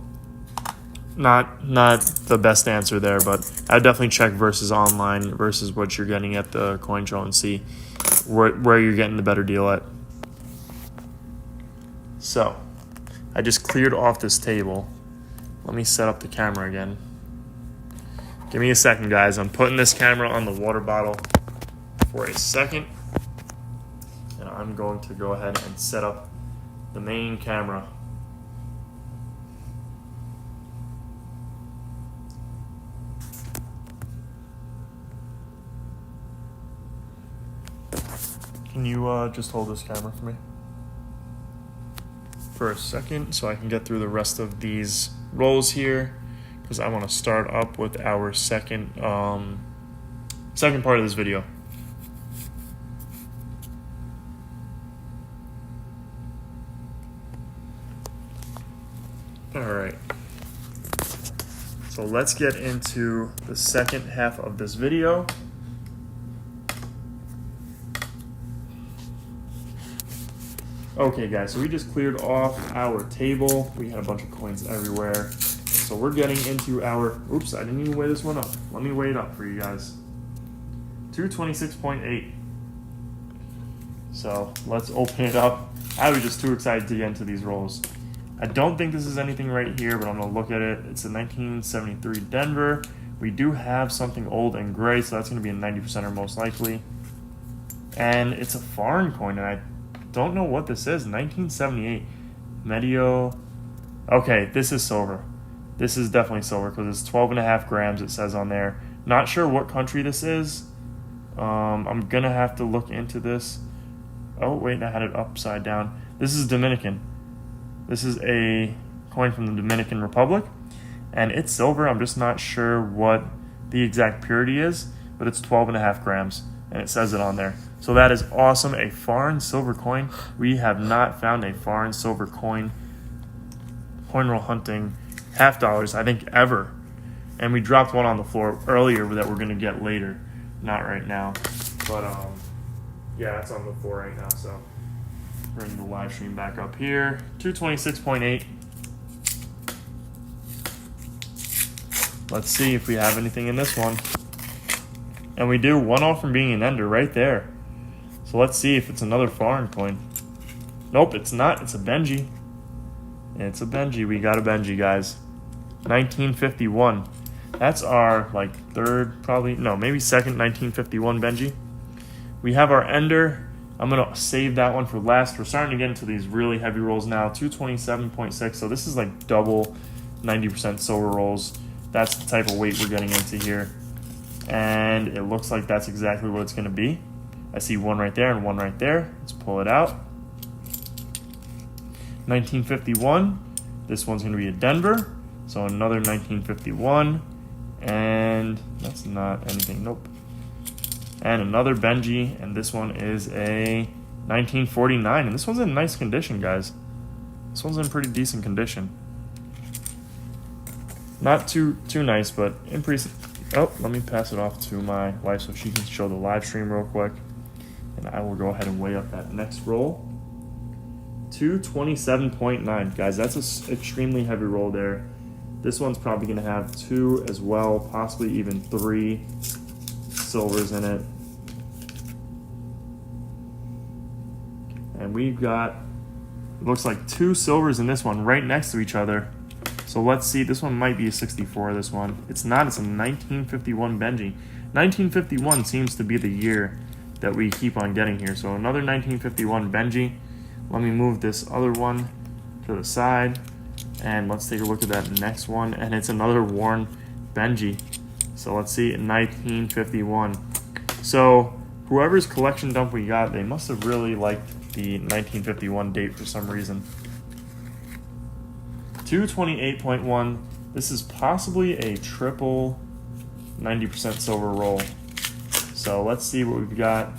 Speaker 1: not the best answer there, but I'd definitely check versus online versus what you're getting at the coin show and see where you're getting the better deal at. So I just cleared off this table. Let me set up the camera again. Give me a second, guys. I'm putting this camera on the water bottle for a second. And I'm going to go ahead and set up the main camera. Can you just hold this camera for me for a second so I can get through the rest of these rolls here. because I want to start up with our second part of this video. All right. So let's get into the second half of this video. Okay guys, so we just cleared off our table. We had a bunch of coins everywhere. So we're getting into our, oops, I didn't even weigh this one up. Let me weigh it up for you guys. 226.8. So let's open it up. I was just too excited to get into these rolls. I don't think this is anything right here, but I'm gonna look at it. It's a 1973 Denver. We do have something old and gray, so that's gonna be a 90%er most likely. And it's a foreign coin, and I don't know what this is. 1978 Medio. Okay, this is silver. This is definitely silver because it's 12.5 grams, it says on there. Not sure what country this is. I'm gonna have to look into this. Oh wait, I had it upside down. This is Dominican. This is a coin from the Dominican Republic, and it's silver. I'm just not sure what the exact purity is, but it's 12.5 grams, and it says it on there. So that is awesome. A foreign silver coin. We have not found a foreign silver coin roll hunting half dollars, I think, ever. And we dropped one on the floor earlier that we're going to get later. Not right now. But, yeah, it's on the floor right now, so bring the live stream back up here. 226.8. Let's see if we have anything in this one. And we do. One off from being an ender right there. So let's see if it's another foreign coin. Nope, it's not. It's a Benji. It's a Benji. We got a Benji, guys. 1951. That's our, like, third, probably, no, maybe second 1951 Benji. We have our ender. I'm going to save that one for last. We're starting to get into these really heavy rolls now. 227.6. So this is like double 90% silver rolls. That's the type of weight we're getting into here. And it looks like that's exactly what it's going to be. I see one right there and one right there. Let's pull it out. 1951. This one's going to be a Denver. So another 1951. And that's not anything. Nope. And another Benji, and this one is a 1949, and this one's in nice condition, guys. This one's in pretty decent condition. Not too nice, but in pretty. Oh, let me pass it off to my wife so she can show the live stream real quick, and I will go ahead and weigh up that next roll. 227.9, guys. That's an extremely heavy roll there. This one's probably going to have 2 as well, possibly even 3 silvers in it. And we've got, it looks like 2 silvers in this one right next to each other. So let's see, this one might be a 64, this one. It's not, it's a 1951 Benji. 1951 seems to be the year that we keep on getting here. So another 1951 Benji. Let me move this other one to the side. And let's take a look at that next one. And it's another worn Benji. So let's see, 1951. So whoever's collection dump we got, they must have really liked the 1951 date for some reason. 228.1. This is possibly a triple 90% silver roll. So let's see what we've got.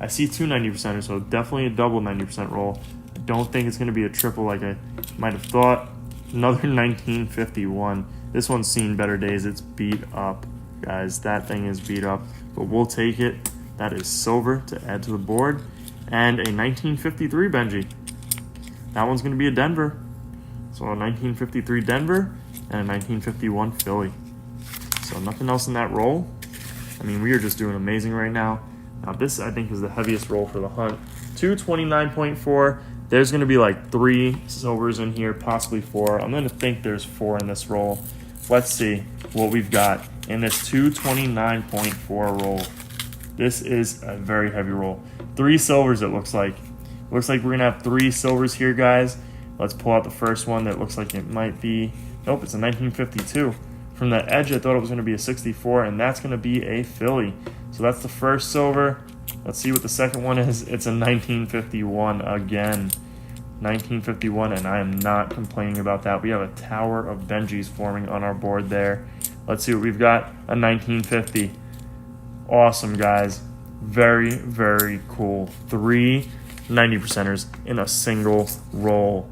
Speaker 1: I see 2 90%ers, so definitely a double 90% roll. I don't think it's going to be a triple like I might have thought. Another 1951. This one's seen better days. It's beat up, guys. That thing is beat up, but we'll take it. That is silver to add to the board. And a 1953 Benji. That one's going to be a Denver. So a 1953 Denver and a 1951 Philly. So nothing else in that roll. I mean, we are just doing amazing right now. Now this, I think, is the heaviest roll for the hunt. 229.4. There's going to be like 3 silvers in here, possibly 4. I'm going to think there's 4 in this roll. Let's see what we've got in this 229.4 roll. This is a very heavy roll. 3 silvers, it looks like. Looks like we're going to have 3 silvers here, guys. Let's pull out the first one that looks like it might be. Nope, it's a 1952. From the edge, I thought it was going to be a 64, and that's going to be a Philly. So that's the first silver. Let's see what the second one is. It's a 1951 again. 1951, and I am not complaining about that. We have a tower of Benjis forming on our board there. Let's see what we've got. A 1950. Awesome, guys. Very, very cool. 3 90%ers in a single roll.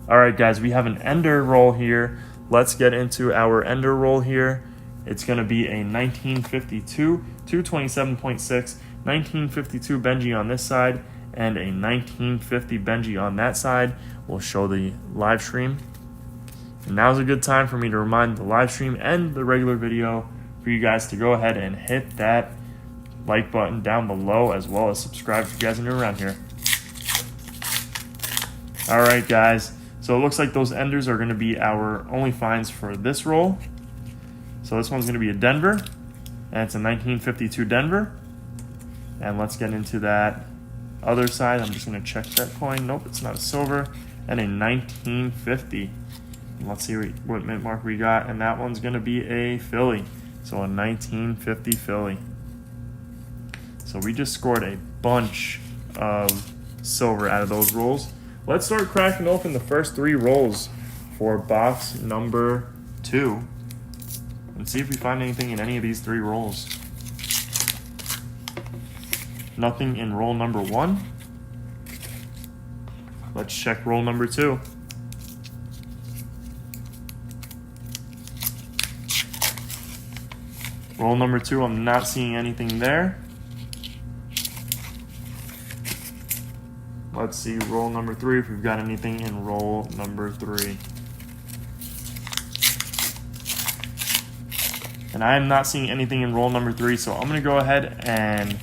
Speaker 1: All right, guys, we have an ender roll here. Let's get into our ender roll here. It's going to be a 1952, 227.6, 1952 Benji on this side, and a 1950 Benji on that side. We'll show the live stream. And now's a good time for me to remind the live stream and the regular video for you guys to go ahead and hit that like button down below, as well as subscribe if you guys are new around here. All right, guys. So it looks like those enders are going to be our only finds for this roll. So this one's going to be a Denver, and it's a 1952 Denver. And let's get into that other side. I'm just going to check that coin. Nope, it's not a silver. And a 1950. And let's see what mint mark we got. And that one's going to be a Philly. So a 1950 Philly. So we just scored a bunch of silver out of those rolls. Let's start cracking open the first 3 rolls for box number 2 and see if we find anything in any of these 3 rolls. Nothing in roll number 1. Let's check roll number 2. Roll number 2, I'm not seeing anything there. Let's see roll number 3 if we've got anything in roll number 3. And I am not seeing anything in roll number 3, so I'm going to go ahead and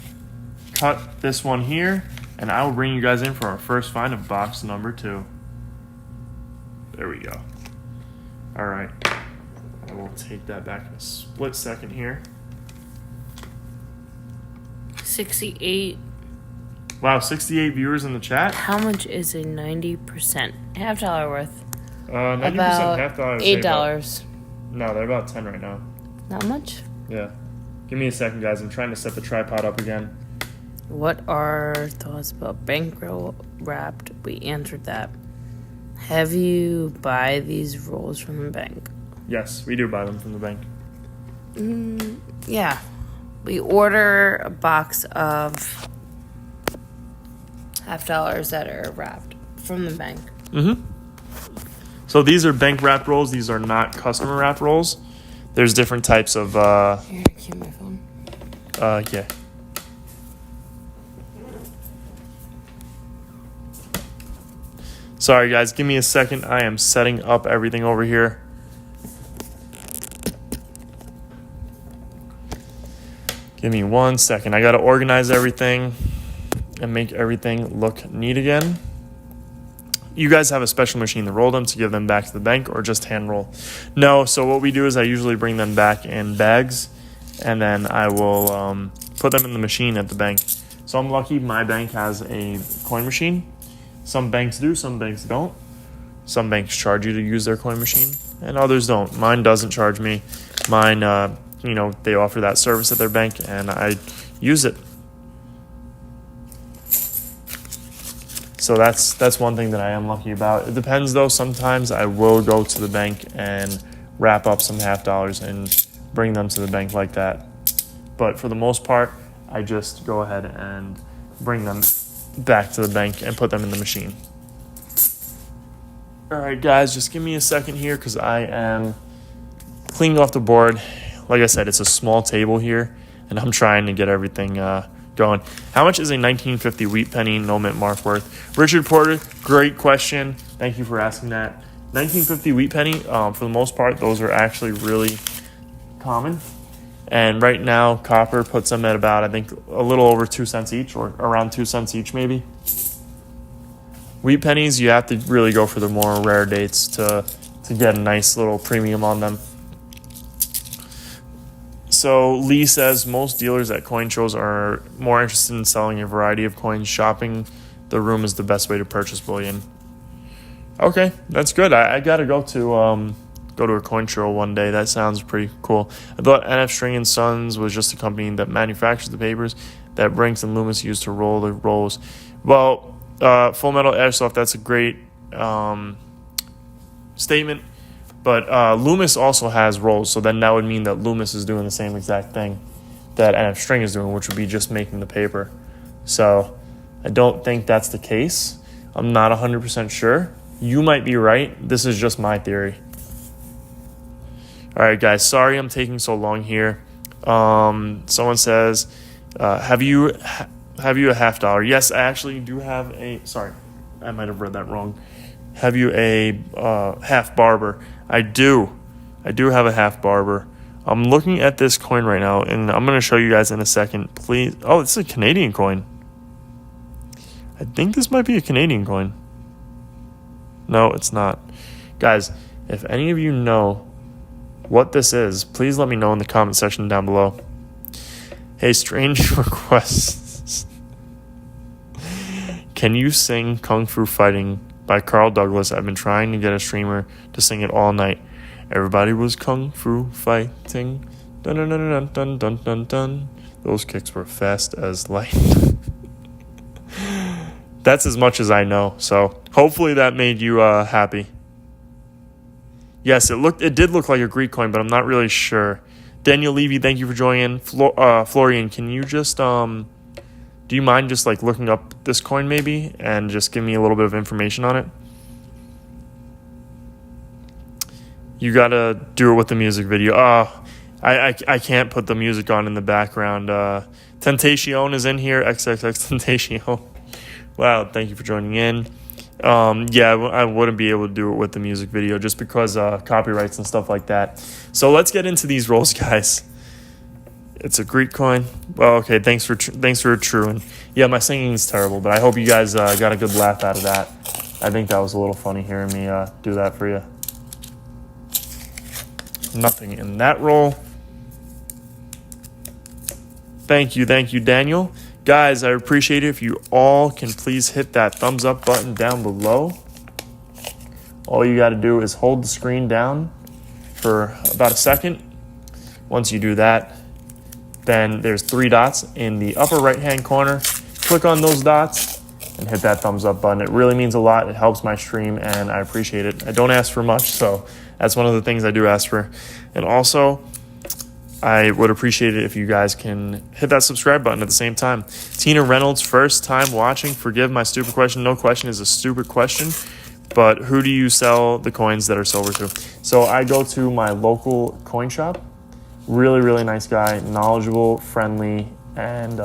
Speaker 1: cut this one here, and I will bring you guys in for our first find of box number 2. There we go. All right. I will take that back in a split second here.
Speaker 2: 68.
Speaker 1: Wow, 68 viewers in the chat.
Speaker 2: How much is a 90%? $half worth.
Speaker 1: 90%
Speaker 2: about
Speaker 1: half dollar.
Speaker 2: $8.
Speaker 1: No, they're about 10 right now.
Speaker 2: Not much.
Speaker 1: Yeah. Give me a second, guys. I'm trying to set the tripod up again.
Speaker 2: What are thoughts about bankroll wrapped? We answered that. Have you buy these rolls from the bank?
Speaker 1: Yes, we do buy them from the bank.
Speaker 2: Yeah. We order a box of $half that are wrapped from the bank.
Speaker 1: So these are bank wrapped rolls. These are not customer wrapped rolls. There's different types of
Speaker 2: Here, keep my phone.
Speaker 1: Yeah. Sorry guys, give me a second. I am setting up everything over here. Give me 1 second. I gotta organize everything and make everything look neat again. You guys have a special machine to roll them to give them back to the bank, or just hand roll? No, so what we do is I usually bring them back in bags, and then I will put them in the machine at the bank. So I'm lucky my bank has a coin machine. Some banks do, some banks don't. Some banks charge you to use their coin machine, and others don't. Mine doesn't charge me. Mine, they offer that service at their bank, and I use it. So that's one thing that I am lucky about. It depends, though. Sometimes I will go to the bank and wrap up some $half and bring them to the bank like that. But for the most part, I just go ahead and bring them back to the bank and put them in the machine. All right, guys, just give me a second here because I am cleaning off the board. Like I said, it's a small table here, and I'm trying to get everything going. How much is a 1950 wheat penny no mint mark worth? Richard Porter, great question. Thank you for asking that. 1950 wheat penny, for the most part, those are actually really common. And right now, copper puts them at about, I think, a little over 2 cents each, or around 2 cents each maybe. Wheat pennies, you have to really go for the more rare dates to get a nice little premium on them. So Lee says most dealers at coin shows are more interested in selling a variety of coins. Shopping the room is the best way to purchase bullion. Okay, that's good. I gotta go to a coin show one day. That sounds pretty cool. I thought NF String and Sons was just a company that manufactures the papers that Brinks and Loomis used to roll the rolls. Well, Full Metal Airsoft, that's a great statement. But Loomis also has rolls, so then that would mean that Loomis is doing the same exact thing that NF String is doing, which would be just making the paper. So I don't think that's the case. I'm not 100% sure. You might be right. This is just my theory. All right, guys. Sorry I'm taking so long here. Someone says, have you a $50? Yes, I actually do have a... Sorry, I might have read that wrong. Have you a half barber? I do. I do have a half barber. I'm looking at this coin right now, and I'm going to show you guys in a second. Please. Oh, it's a Canadian coin. I think this might be a Canadian coin. No, it's not. Guys, if any of you know what this is, please let me know in the comment section down below. Hey, strange requests. Can you sing Kung Fu Fighting by Carl Douglas? I've been trying to get a streamer to sing it all night. Everybody was Kung Fu fighting. Dun dun dun dun dun dun dun dun. Those kicks were fast as light. That's as much as I know. So hopefully that made you happy. Yes, it did look like a Greek coin, but I'm not really sure. Daniel Levy, thank you for joining. Florian, can you just do you mind just like looking up this coin maybe and just give me a little bit of information on it? You gotta do it with the music video. I can't put the music on in the background. Tentacion is in here. XXX Tentacion. Wow, thank you for joining in. Yeah, I wouldn't be able to do it with the music video just because copyrights and stuff like that. So let's get into these rolls, guys. It's a Greek coin. Well, okay, thanks for true. And yeah, my singing is terrible, but I hope you guys got a good laugh out of that. I think that was a little funny hearing me do that for you. Nothing in that roll. Thank you, Daniel. Guys, I appreciate it if you all can please hit that thumbs up button down below. All you got to do is hold the screen down for about a second. Once you do that, then there's 3 dots in the upper right-hand corner. Click on those dots and hit that thumbs up button. It really means a lot. It helps my stream, and I appreciate it. I don't ask for much, so that's one of the things I do ask for. And also, I would appreciate it if you guys can hit that subscribe button at the same time. Tina Reynolds, first time watching. Forgive my stupid question. No question is a stupid question. But who do you sell the coins that are silver to? So I go to my local coin shop. Really, really nice guy. Knowledgeable, friendly, and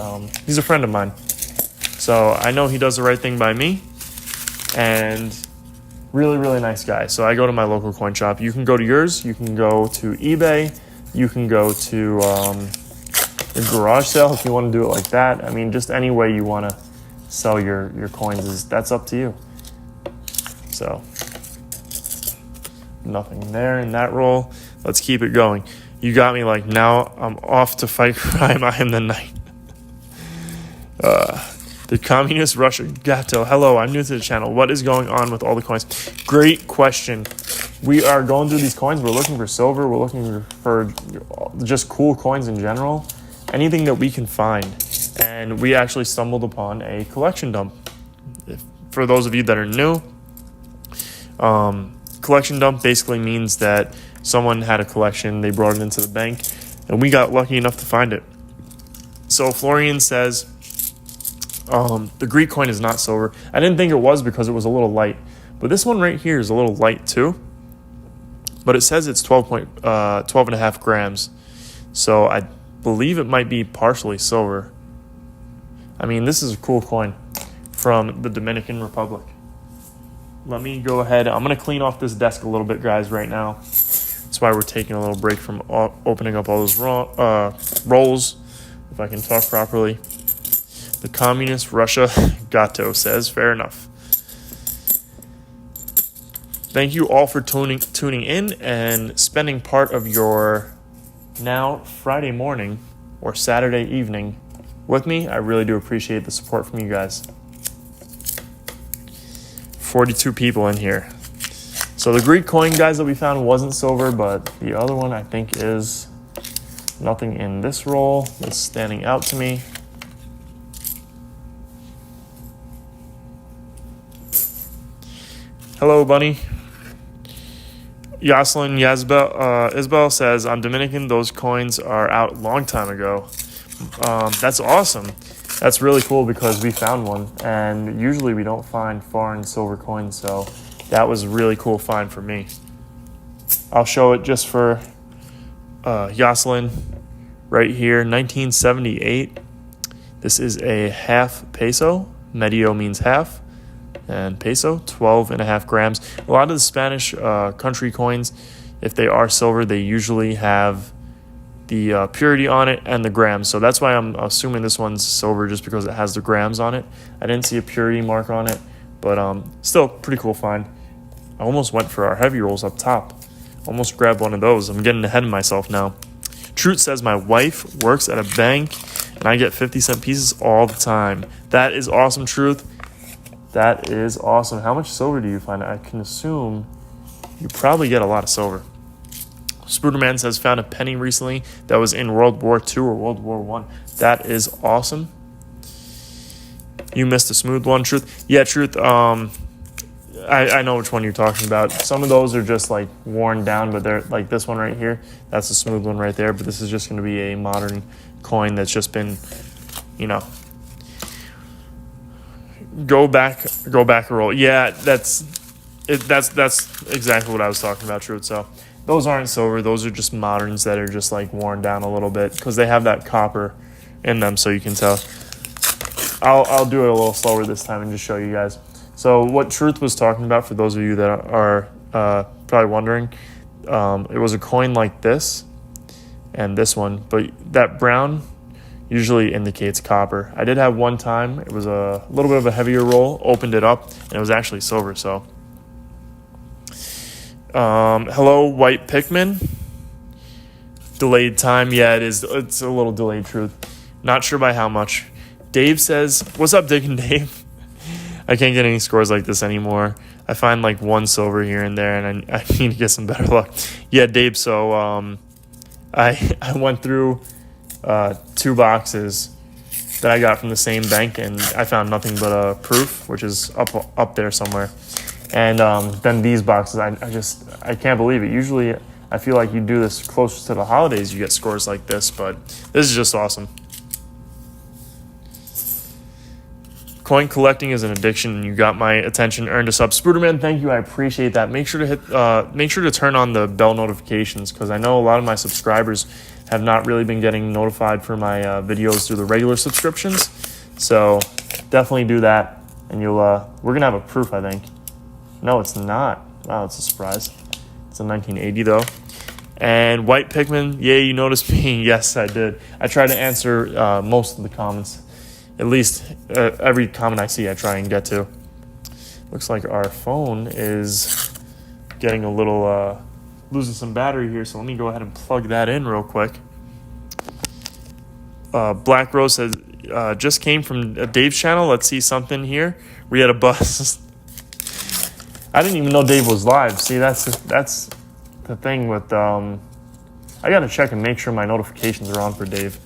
Speaker 1: he's a friend of mine. So I know he does the right thing by me. And really, really nice guy. So I go to my local coin shop. You can go to yours. You can go to eBay. You can go to a garage sale if you want to do it like that. I mean, just any way you want to sell your coins, that's up to you. So, nothing there in that roll. Let's keep it going. You got me like, now I'm off to fight crime. I am the knight. The communist Russia Gato. Hello, I'm new to the channel. What is going on with all the coins? Great question. We are going through these coins. We're looking for silver. We're looking for just cool coins in general. Anything that we can find. And we actually stumbled upon a collection dump. For those of you that are new, collection dump basically means that someone had a collection. They brought it into the bank. And we got lucky enough to find it. So Florian says, the Greek coin is not silver. I didn't think it was because it was a little light. But this one right here is a little light too. But it says it's 12.5 grams. So I believe it might be partially silver. I mean, this is a cool coin from the Dominican Republic. Let me go ahead. I'm going to clean off this desk a little bit, guys, right now. That's why we're taking a little break from opening up all those rolls, if I can talk properly. The communist Russia Gato says, fair enough. Thank you all for tuning in and spending part of your now Friday morning or Saturday evening with me. I really do appreciate the support from you guys. 42 people in here. So the Greek coin, guys, that we found wasn't silver, but the other one I think is. Nothing in this roll that's standing out to me. Hello, Bunny. Yoselin Isbel says, I'm Dominican. Those coins are out a long time ago. That's awesome. That's really cool because we found one. And usually we don't find foreign silver coins. So that was a really cool find for me. I'll show it just for Yoselin right here. 1978. This is a half peso. Medio means half. And peso, 12.5 grams. A lot of the Spanish country coins, if they are silver, they usually have the purity on it and the grams. So that's why I'm assuming this one's silver, just because it has the grams on it. I didn't see a purity mark on it, but still pretty cool find. I almost went for our heavy rolls up top. Almost grabbed one of those. I'm getting ahead of myself now. Truth says, my wife works at a bank and I get 50-cent pieces all the time. That is awesome, Truth. That is awesome. How much silver do you find? I can assume you probably get a lot of silver. Spooderman says, found a penny recently that was in World War II or World War I. That is awesome. You missed a smooth one, Truth. Yeah, Truth. I know which one you're talking about. Some of those are just like worn down, but they're like this one right here. That's a smooth one right there. But this is just going to be a modern coin that's just been, go back a roll. Yeah, that's exactly what I was talking about, Truth. So those aren't silver. Those are just moderns that are just like worn down a little bit because they have that copper in them, so you can tell. I'll do it a little slower this time and just show you guys. So what Truth was talking about, for those of you that are probably wondering, it was a coin like this and this one, but that brown usually indicates copper. I did have one time, it was a little bit of a heavier roll, opened it up, and it was actually silver. So hello, White Pikmin. Delayed time. Yeah, it is. It's a little delayed, Truth. Not sure by how much. Dave says, what's up, Dick and Dave? I can't get any scores like this anymore. I find like one silver here and there, and I need to get some better luck. Yeah, Dave, so I went through 2 boxes that I got from the same bank, and I found nothing but a proof, which is up there somewhere. And then these boxes, I can't believe it. Usually I feel like you do this closer to the holidays, you get scores like this, but this is just awesome. Coin collecting is an addiction, and you got my attention. Earned a sub. Spooderman, thank you. I appreciate that. Make sure to turn on the bell notifications, because I know a lot of my subscribers have not really been getting notified for my videos through the regular subscriptions. So definitely do that, and you'll. We're gonna have a proof, I think. No, it's not. Wow, it's a surprise. It's a 1980 though. And White Pikmin, yeah, you noticed me. Yes, I did. I try to answer most of the comments. At least every comment I see, I try and get to. Looks like our phone is getting a little, losing some battery here, so let me go ahead and plug that in real quick. Black Rose says, just came from Dave's channel. Let's see something here. We had a buzz. I didn't even know Dave was live. See, that's the thing with, I got to check and make sure my notifications are on for Dave.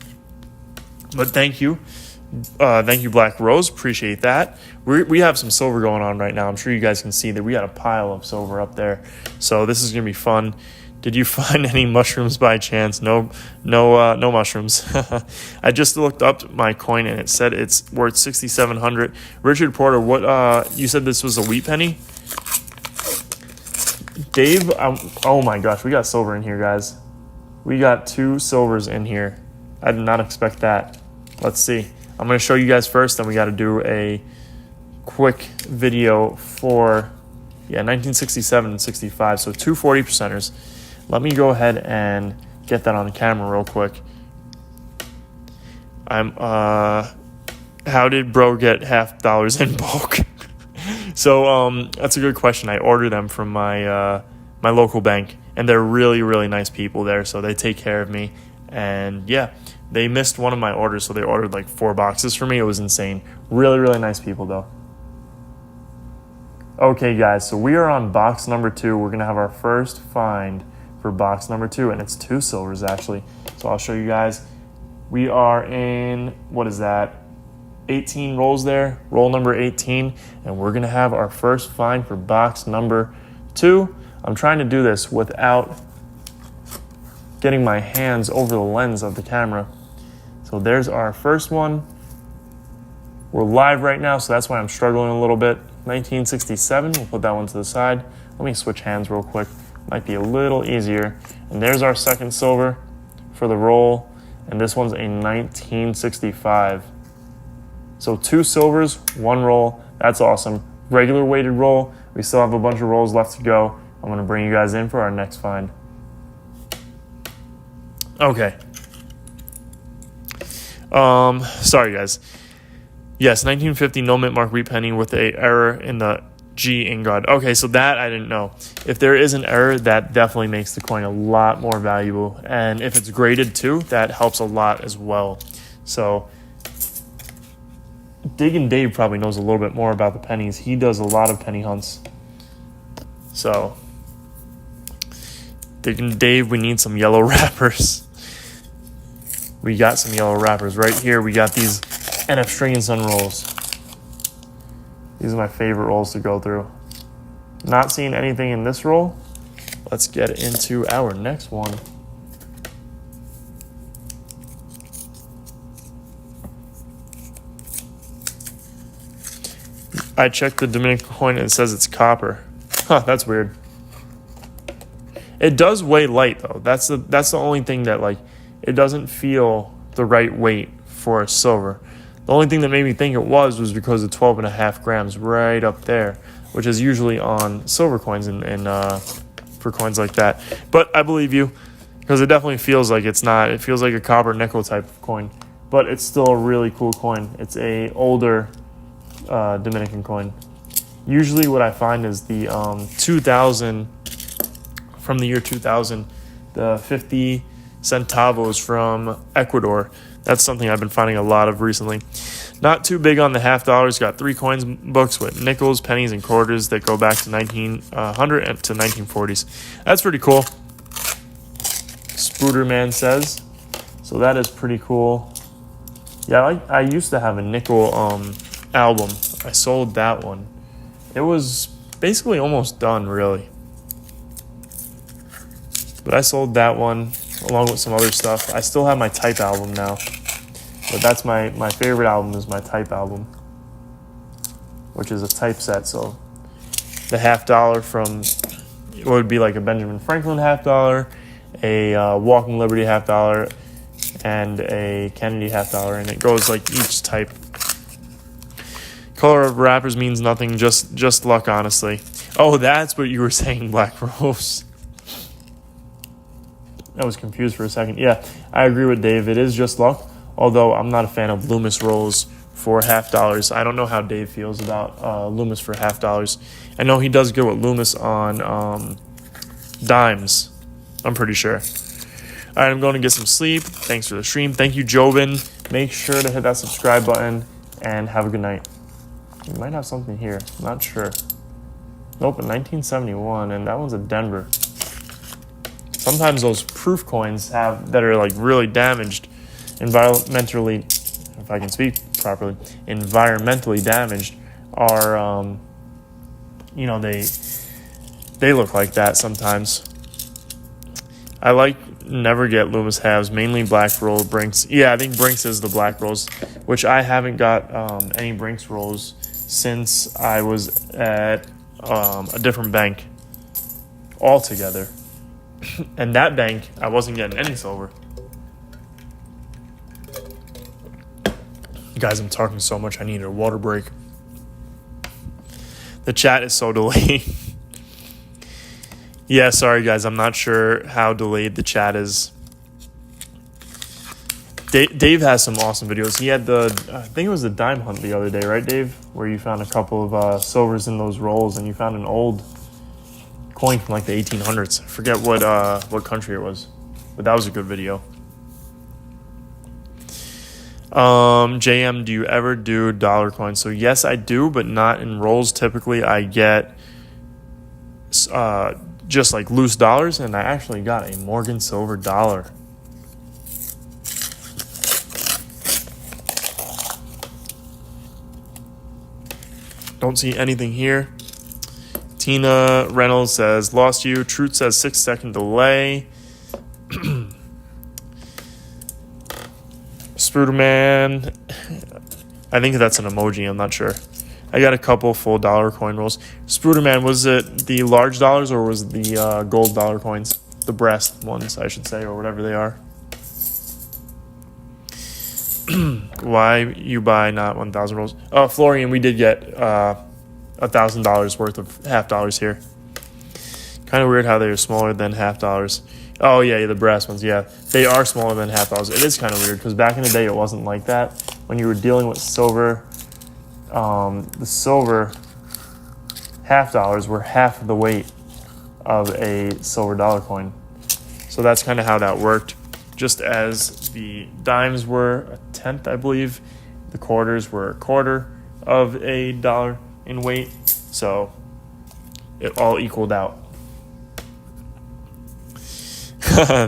Speaker 1: But thank you. Thank you, Black Rose. Appreciate that. We have some silver going on right now. I'm sure you guys can see that we got a pile of silver up there. So this is going to be fun. Did you find any mushrooms by chance? No mushrooms. I just looked up my coin and it said it's worth 6,700. Richard Porter, what? You said this was a wheat penny? Dave, oh my gosh, we got silver in here, guys. We got 2 silvers in here. I did not expect that. Let's see. I'm going to show you guys first, then we got to do a quick video for, 1967 and 65. So 2 40%ers. Let me go ahead and get that on the camera real quick. How did bro get $50 in bulk? So that's a good question. I ordered them from my my local bank, and they're really, really nice people there. So they take care of me, and yeah. They missed one of my orders, so they ordered like 4 boxes for me. It was insane. Really, really nice people, though. Okay, guys, so we are on box number 2. We're going to have our first find for box number 2, and it's 2 silvers, actually. So I'll show you guys. We are in, what is that? 18 rolls there, roll number 18, and we're gonna have our first find for box number 2. I'm trying to do this without getting my hands over the lens of the camera. So there's our first one. We're live right now, so that's why I'm struggling a little bit. 1967, we'll put that one to the side. Let me switch hands real quick. Might be a little easier. And there's our second silver for the roll, and this one's a 1965. So 2 silvers, 1 roll. That's awesome. Regular weighted roll. We still have a bunch of rolls left to go. I'm going to bring you guys in for our next find. Okay. Sorry guys. Yes, 1950 no mint mark wheat penny with a error in the G in God. Okay, so that I didn't know. If there is an error, that definitely makes the coin a lot more valuable. And if it's graded too, that helps a lot as well. So Diggin' Dave probably knows a little bit more about the pennies. He does a lot of penny hunts. So Diggin' Dave, we need some yellow wrappers. We got some yellow wrappers right here. We got these NF String and Sun rolls. These are my favorite rolls to go through. Not seeing anything in this roll. Let's get into our next one. I checked the Dominican coin and it says it's copper. Huh, that's weird. It does weigh light though. That's the only thing that, like, it doesn't feel the right weight for a silver. The only thing that made me think it was because of 12.5 grams right up there, which is usually on silver coins and for coins like that. But I believe you, because it definitely feels like it's not. It feels like a copper nickel type of coin, but it's still a really cool coin. It's a older Dominican coin. Usually what I find is the 2000, from the year 2000, the 50 centavos from Ecuador. That's something I've been finding a lot of recently. Not too big on the half dollars. Got 3 coins books with nickels, pennies, and quarters that go back to 1900 to 1940s. That's pretty cool. Spooderman says. So that is pretty cool. Yeah, I used to have a nickel album. I sold that one. It was basically almost done, really. But I sold that one along with some other stuff. I still have my Type album now. But that's my favorite album is my Type album, which is a type set. So the half dollar from, it would be like a Benjamin Franklin half dollar, a Walking Liberty half dollar, and a Kennedy half dollar. And it goes like each type. Color of wrappers means nothing, just luck, honestly. Oh, that's what you were saying, Black Rose. I was confused for a second. Yeah, I agree with Dave. It is just luck, although I'm not a fan of Loomis rolls for half dollars. I don't know how Dave feels about Loomis for half dollars. I know he does good with Loomis on dimes, I'm pretty sure. All right, I'm going to get some sleep. Thanks for the stream. Thank you, Jobin. Make sure to hit that subscribe button, and have a good night. We might have something here. Not sure. Nope, in 1971, and that one's a Denver. Sometimes those proof coins that are like really damaged, environmentally, if I can speak properly, environmentally damaged are, they look like that sometimes. I never get Loomis halves, mainly black roll Brinks. Yeah, I think Brinks is the black rolls, which I haven't got any Brinks rolls since I was at a different bank altogether. And that bank, I wasn't getting any silver. Guys, I'm talking so much, I need a water break. The chat is so delayed. Yeah, sorry guys, I'm not sure how delayed the chat is. Dave has some awesome videos. He had I think it was the dime hunt the other day, right, Dave? Where you found a couple of silvers in those rolls, and you found an old coin from like the 1800s. I forget what country it was, but that was a good video. JM, do you ever do dollar coins? So yes, I do, but not in rolls. Typically, I get just like loose dollars, and I actually got a Morgan silver dollar. Don't see anything here. Tina Reynolds says, lost you. Truth says 6-second delay. Spruderman, I think that's an emoji, I'm not sure. I got a couple full dollar coin rolls. Spruderman, was it the large dollars or was it the gold dollar coins? The breast ones, I should say, or whatever they are. Why you buy not 1,000 rolls? Oh, Florian, we did get $1,000 worth of half dollars here. Kind of weird how they are smaller than half dollars. Oh, yeah, the brass ones, yeah. They are smaller than half dollars. It is kind of weird because back in the day it wasn't like that. When you were dealing with silver, the silver half dollars were half the weight of a silver dollar coin. So that's kind of how that worked. Just as the dimes were a tenth, I believe, the quarters were a quarter of a dollar in weight. So it all equaled out.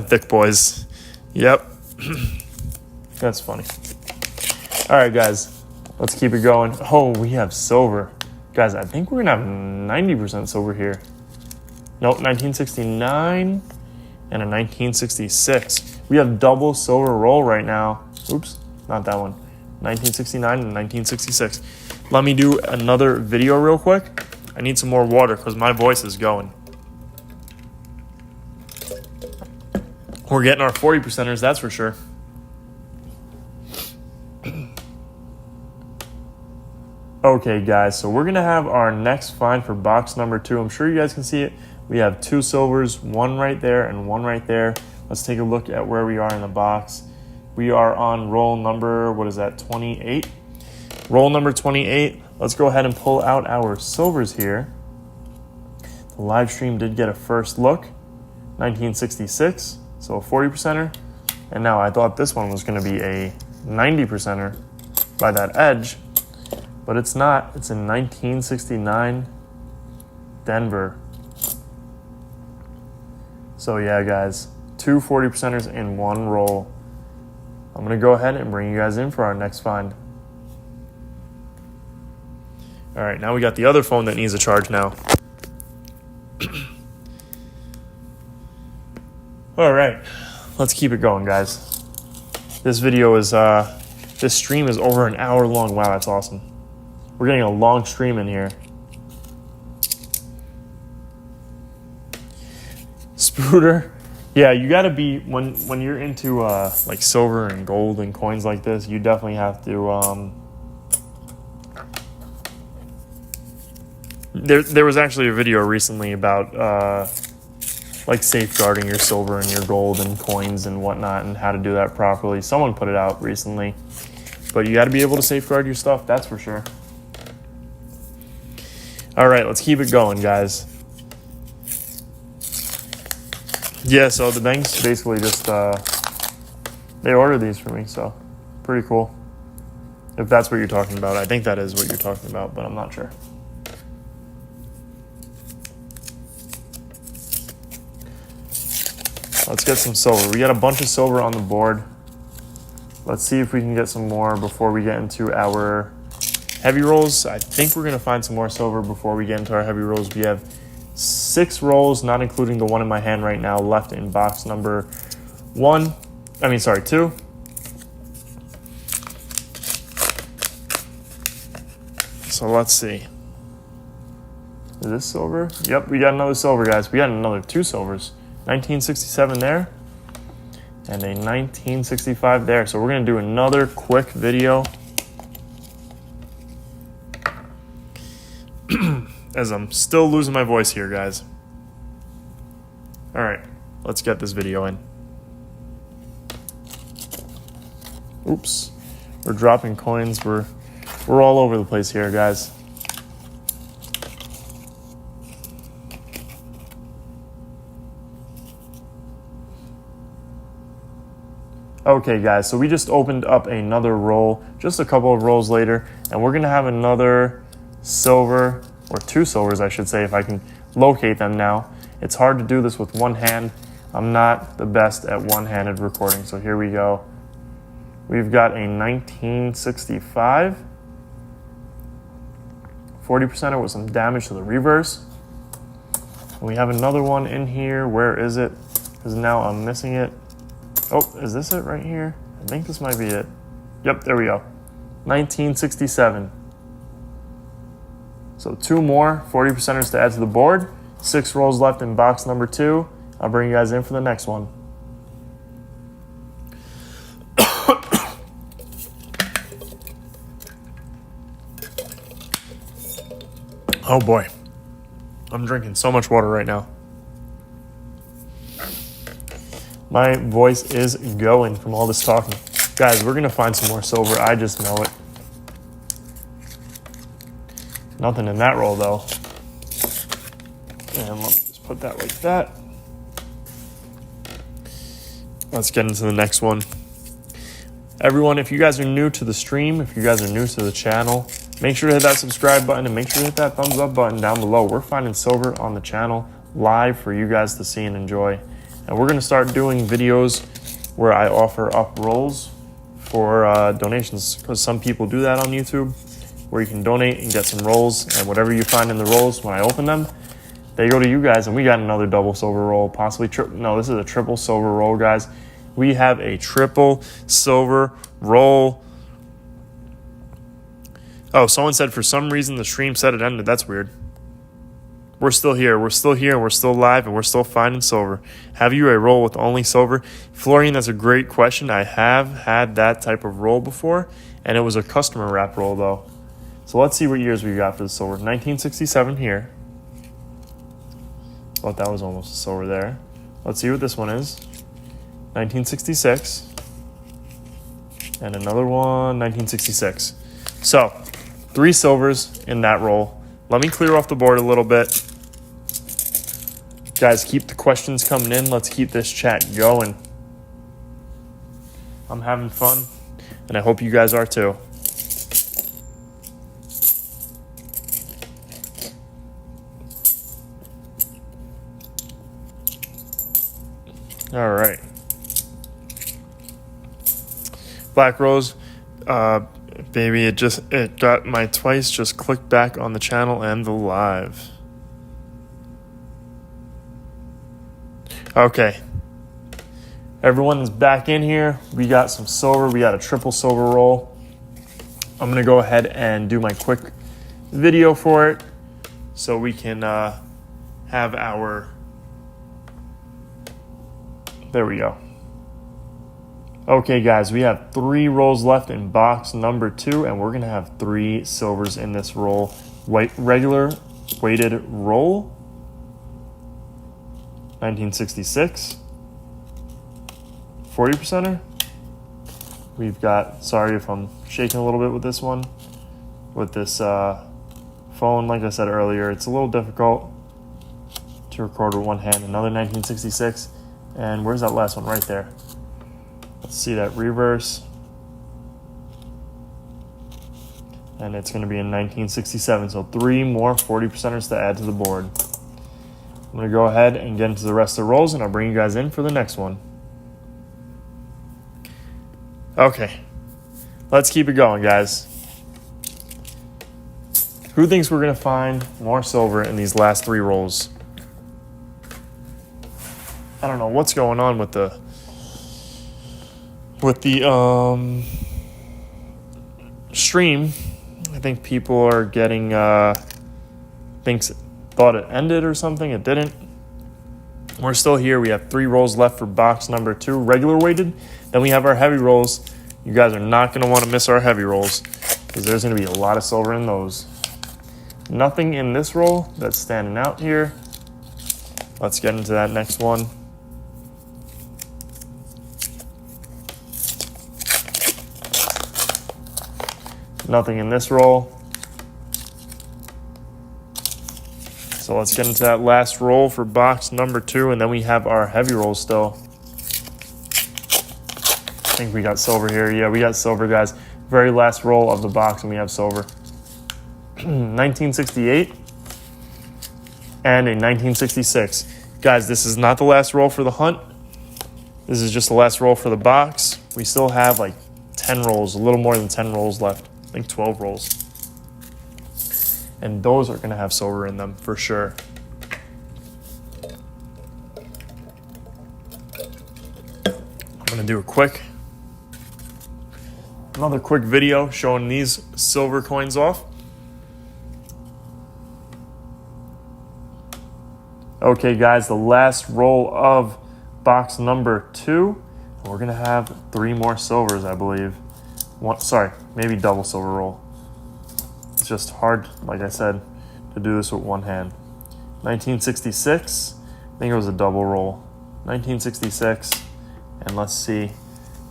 Speaker 1: Thick boys. Yep. That's funny. All right, guys. Let's keep it going. Oh, we have silver. Guys, I think we're going to have 90% silver here. Nope, 1969 and a 1966. We have double silver roll right now. Oops, not that one. 1969 and 1966. Let me do another video real quick. I need some more water because my voice is going. We're getting our 40%ers, that's for sure. Okay, guys, so we're going to have our next find for box number 2. I'm sure you guys can see it. We have 2 silvers, one right there and one right there. Let's take a look at where we are in the box. We are on roll number, 28? Roll number 28. Let's go ahead and pull out our silvers here. The live stream did get a first look. 1966. So a 40%er, and now I thought this one was going to be a 90%er by that edge, but it's not. It's in 1969 Denver. So yeah, guys, 2 40%ers in one roll. I'm going to go ahead and bring you guys in for our next find. All right, now we got the other phone that needs a charge now. All right, let's keep it going, guys. This video is, this stream is over an hour long. Wow, that's awesome. We're getting a long stream in here. Spooter, yeah, you gotta be, when you're into, like silver and gold and coins like this, you definitely have to, there was actually a video recently about, like safeguarding your silver and your gold and coins and whatnot and how to do that properly. Someone put it out recently. But you got to be able to safeguard your stuff, that's for sure. All right, let's keep it going, guys. Yeah, so the banks basically just, they ordered these for me, so pretty cool. If that's what you're talking about. I think that is what you're talking about, but I'm not sure. Let's get some silver. We got a bunch of silver on the board. Let's see if we can get some more before we get into our heavy rolls. I think we're going to find some more silver before we get into our heavy rolls. We have 6 rolls, not including the one in my hand right now, left in box number 2. So let's see. Is this silver? Yep, we got another silver, guys. We got another 2 silvers. 1967 there, and a 1965 there. So we're going to do another quick video as I'm still losing my voice here, guys. All right, let's get this video in. Oops, we're dropping coins. We're all over the place here, guys. Okay, guys, so we just opened up another roll, just a couple of rolls later, and we're going to have another silver, or 2 silvers, I should say, if I can locate them now. It's hard to do this with one hand. I'm not the best at one-handed recording, so here we go. We've got a 1965 40% with some damage to the reverse. We have another one in here. Where is it? Because now I'm missing it. Oh, is this it right here? I think this might be it. Yep, there we go. 1967. So 2 more 40%ers to add to the board. 6 rolls left in box number 2. I'll bring you guys in for the next one. Oh boy. I'm drinking so much water right now. My voice is going from all this talking. Guys, we're going to find some more silver. I just know it. Nothing in that roll, though. And let me just put that like that. Let's get into the next one. Everyone, if you guys are new to the stream, if you guys are new to the channel, make sure to hit that subscribe button and make sure to hit that thumbs up button down below. We're finding silver on the channel live for you guys to see and enjoy. And we're going to start doing videos where I offer up rolls for donations, because some people do that on YouTube, where you can donate and get some rolls, and whatever you find in the rolls when I open them, they go to you guys. And we got another double silver roll, possibly no, this is a triple silver roll, guys. We have a triple silver roll. Oh, someone said for some reason the stream said it ended. That's weird. We're still here. We're still here, and we're still live, and we're still finding silver. Have you a roll with only silver? Florian, that's a great question. I have had that type of roll before, and it was a customer wrap roll, though. So let's see what years we got for the silver. 1967 here. Thought that was almost a silver there. Let's see what this one is. 1966. And another one, 1966. So, 3 silvers in that roll. Let me clear off the board a little bit. Guys, keep the questions coming in. Let's keep this chat going. I'm having fun, and I hope you guys are too. All right. Black Rose, baby, it got my twice. Just click back on the channel and the live. Okay. Everyone is back in here. We got some silver. We got a triple silver roll. I'm going to go ahead and do my quick video for it so we can have our... There we go. Okay, guys, we have 3 rolls left in box number 2, and we're going to have 3 silvers in this roll. Regular weighted roll. 1966. 40%er. We've got, sorry if I'm shaking a little bit with this one. With this phone, like I said earlier, it's a little difficult to record with one hand. Another 1966. And where's that last one? Right there. Let's see that reverse. And it's going to be in 1967. So 3 more 40%ers to add to the board. I'm going to go ahead and get into the rest of the rolls, and I'll bring you guys in for the next one. Okay. Let's keep it going, guys. Who thinks we're going to find more silver in these last 3 rolls? I don't know what's going on with the stream. I think people are getting thought it ended or something. It didn't. We're still here. We have 3 rolls left for box number 2, regular weighted. Then we have our heavy rolls. You guys are not going to want to miss our heavy rolls, because there's going to be a lot of silver in those. Nothing in this roll that's standing out here. Let's get into that next one. Nothing in this roll. So let's get into that last roll for box number 2, and then we have our heavy rolls still. I think we got silver here. Yeah, we got silver, guys. Very last roll of the box, and we have silver. 1968 and a 1966. Guys, this is not the last roll for the hunt. This is just the last roll for the box. We still have like 10 rolls, a little more than 10 rolls left. I think 12 rolls. and those are going to have silver in them for sure. I'm going to do another quick video showing these silver coins off. Okay guys, the last roll of box number 2. We're gonna have 3 more silvers, I believe. Maybe double silver roll. It's just hard, like I said, to do this with one hand. 1966, I think it was a double roll. 1966, and let's see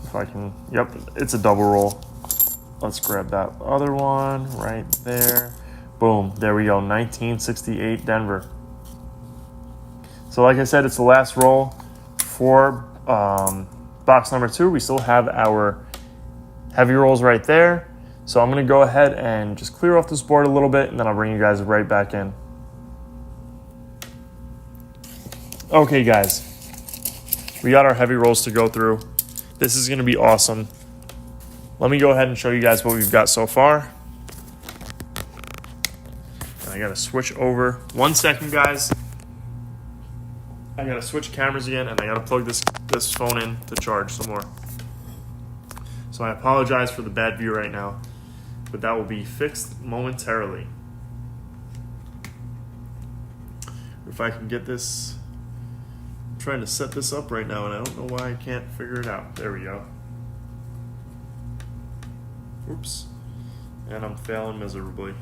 Speaker 1: if I can, yep, it's a double roll. Let's grab that other one right there. Boom, there we go, 1968 Denver. So like I said, it's the last roll for box number 2. We still have our heavy rolls right there. So I'm going to go ahead and just clear off this board a little bit, and then I'll bring you guys right back in. Okay, guys. We got our heavy rolls to go through. This is going to be awesome. Let me go ahead and show you guys what we've got so far. And I got to switch over. 1 second, guys. I gotta switch cameras again, and I gotta plug this phone in to charge some more. So I apologize for the bad view right now, but that will be fixed momentarily. If I can get this, I'm trying to set this up right now, and I don't know why I can't figure it out. There we go. Oops. And I'm failing miserably.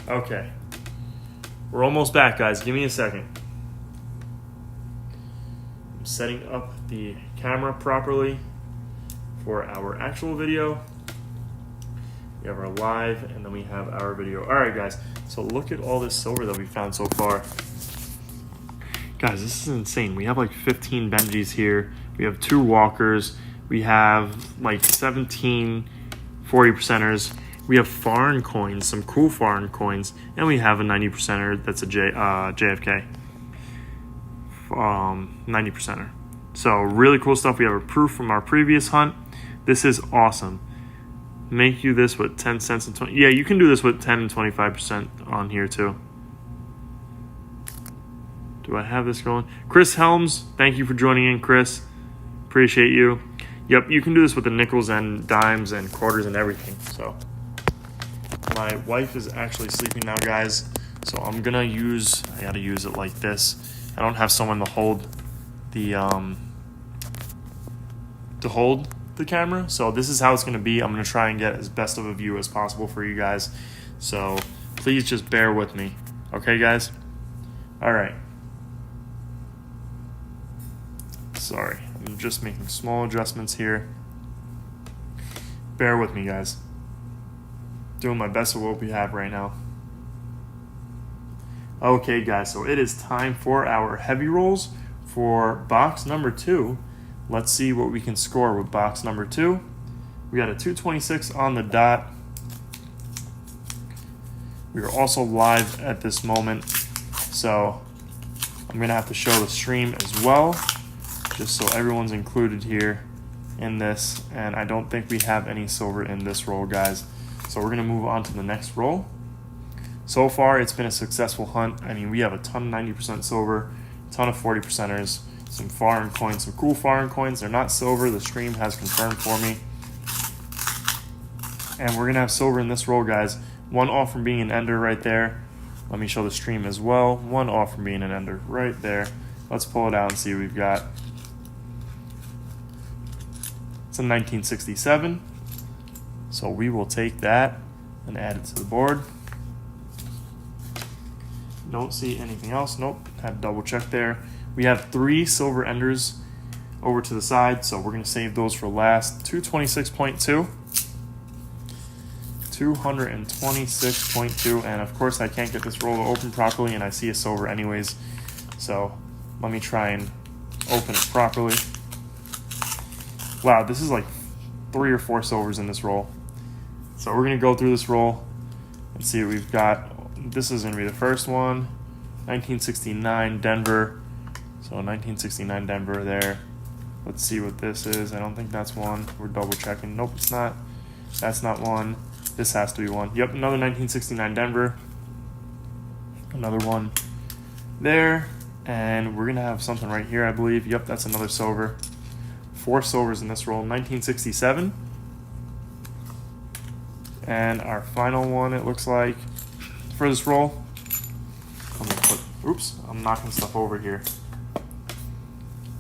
Speaker 1: Okay, we're almost back, guys. Give me a second. I'm setting up the camera properly for our actual video. We have our live, and then we have our video. All right, guys, so look at all this silver that we found so far. Guys, this is insane. We have like 15 Benjis here. We have 2 Walkers. We have like 17 40%ers. We have foreign coins, some cool foreign coins, and we have a 90%er that's a JFK 90%er. So really cool stuff. We have a proof from our previous hunt. This is awesome. Make you this with 10 cents and 20. Yeah, you can do this with 10 and 25% on here too. Do I have this going? Chris Helms, thank you for joining in, Chris. Appreciate you. Yep, you can do this with the nickels and dimes and quarters and everything. So my wife is actually sleeping now, guys. So I gotta use it like this. I don't have someone to hold the camera. So this is how it's gonna be. I'm gonna try and get as best of a view as possible for you guys. So please just bear with me. Okay, guys? All right. Sorry, I'm just making small adjustments here. Bear with me, guys. Doing my best with what we have right now. Okay, guys, so it is time for our heavy rolls for box number 2. Let's see what we can score with box number 2. We got a 226 on the dot. We are also live at this moment, so I'm gonna have to show the stream as well, just so everyone's included here in this. And I don't think we have any silver in this roll, guys. So we're gonna move on to the next roll. So far, it's been a successful hunt. I mean, we have a ton of 90% silver, a ton of 40%ers, some foreign coins, some cool foreign coins. They're not silver. The stream has confirmed for me. And we're gonna have silver in this roll, guys. 1 off from being an ender right there. Let me show the stream as well. 1 off from being an ender right there. Let's pull it out and see what we've got. It's a 1967. So we will take that and add it to the board. Don't see anything else. Nope. Had to double check there. We have 3 silver enders over to the side, so we're going to save those for last. 226.2. 226.2. And of course, I can't get this roll to open properly, and I see a silver anyways. So let me try and open it properly. Wow, this is like 3 or 4 silvers in this roll. So we're going to go through this roll and see what we've got. This is going to be the first one. 1969 Denver. So 1969 Denver there. Let's see what this is. I don't think that's one. We're double checking. Nope, it's not. That's not one. This has to be one. Yep, another 1969 Denver. Another one there. And we're going to have something right here, I believe. Yep, that's another silver. 4 silvers in this roll. 1967. And our final one, it looks like, for this roll. Oops, I'm knocking stuff over here.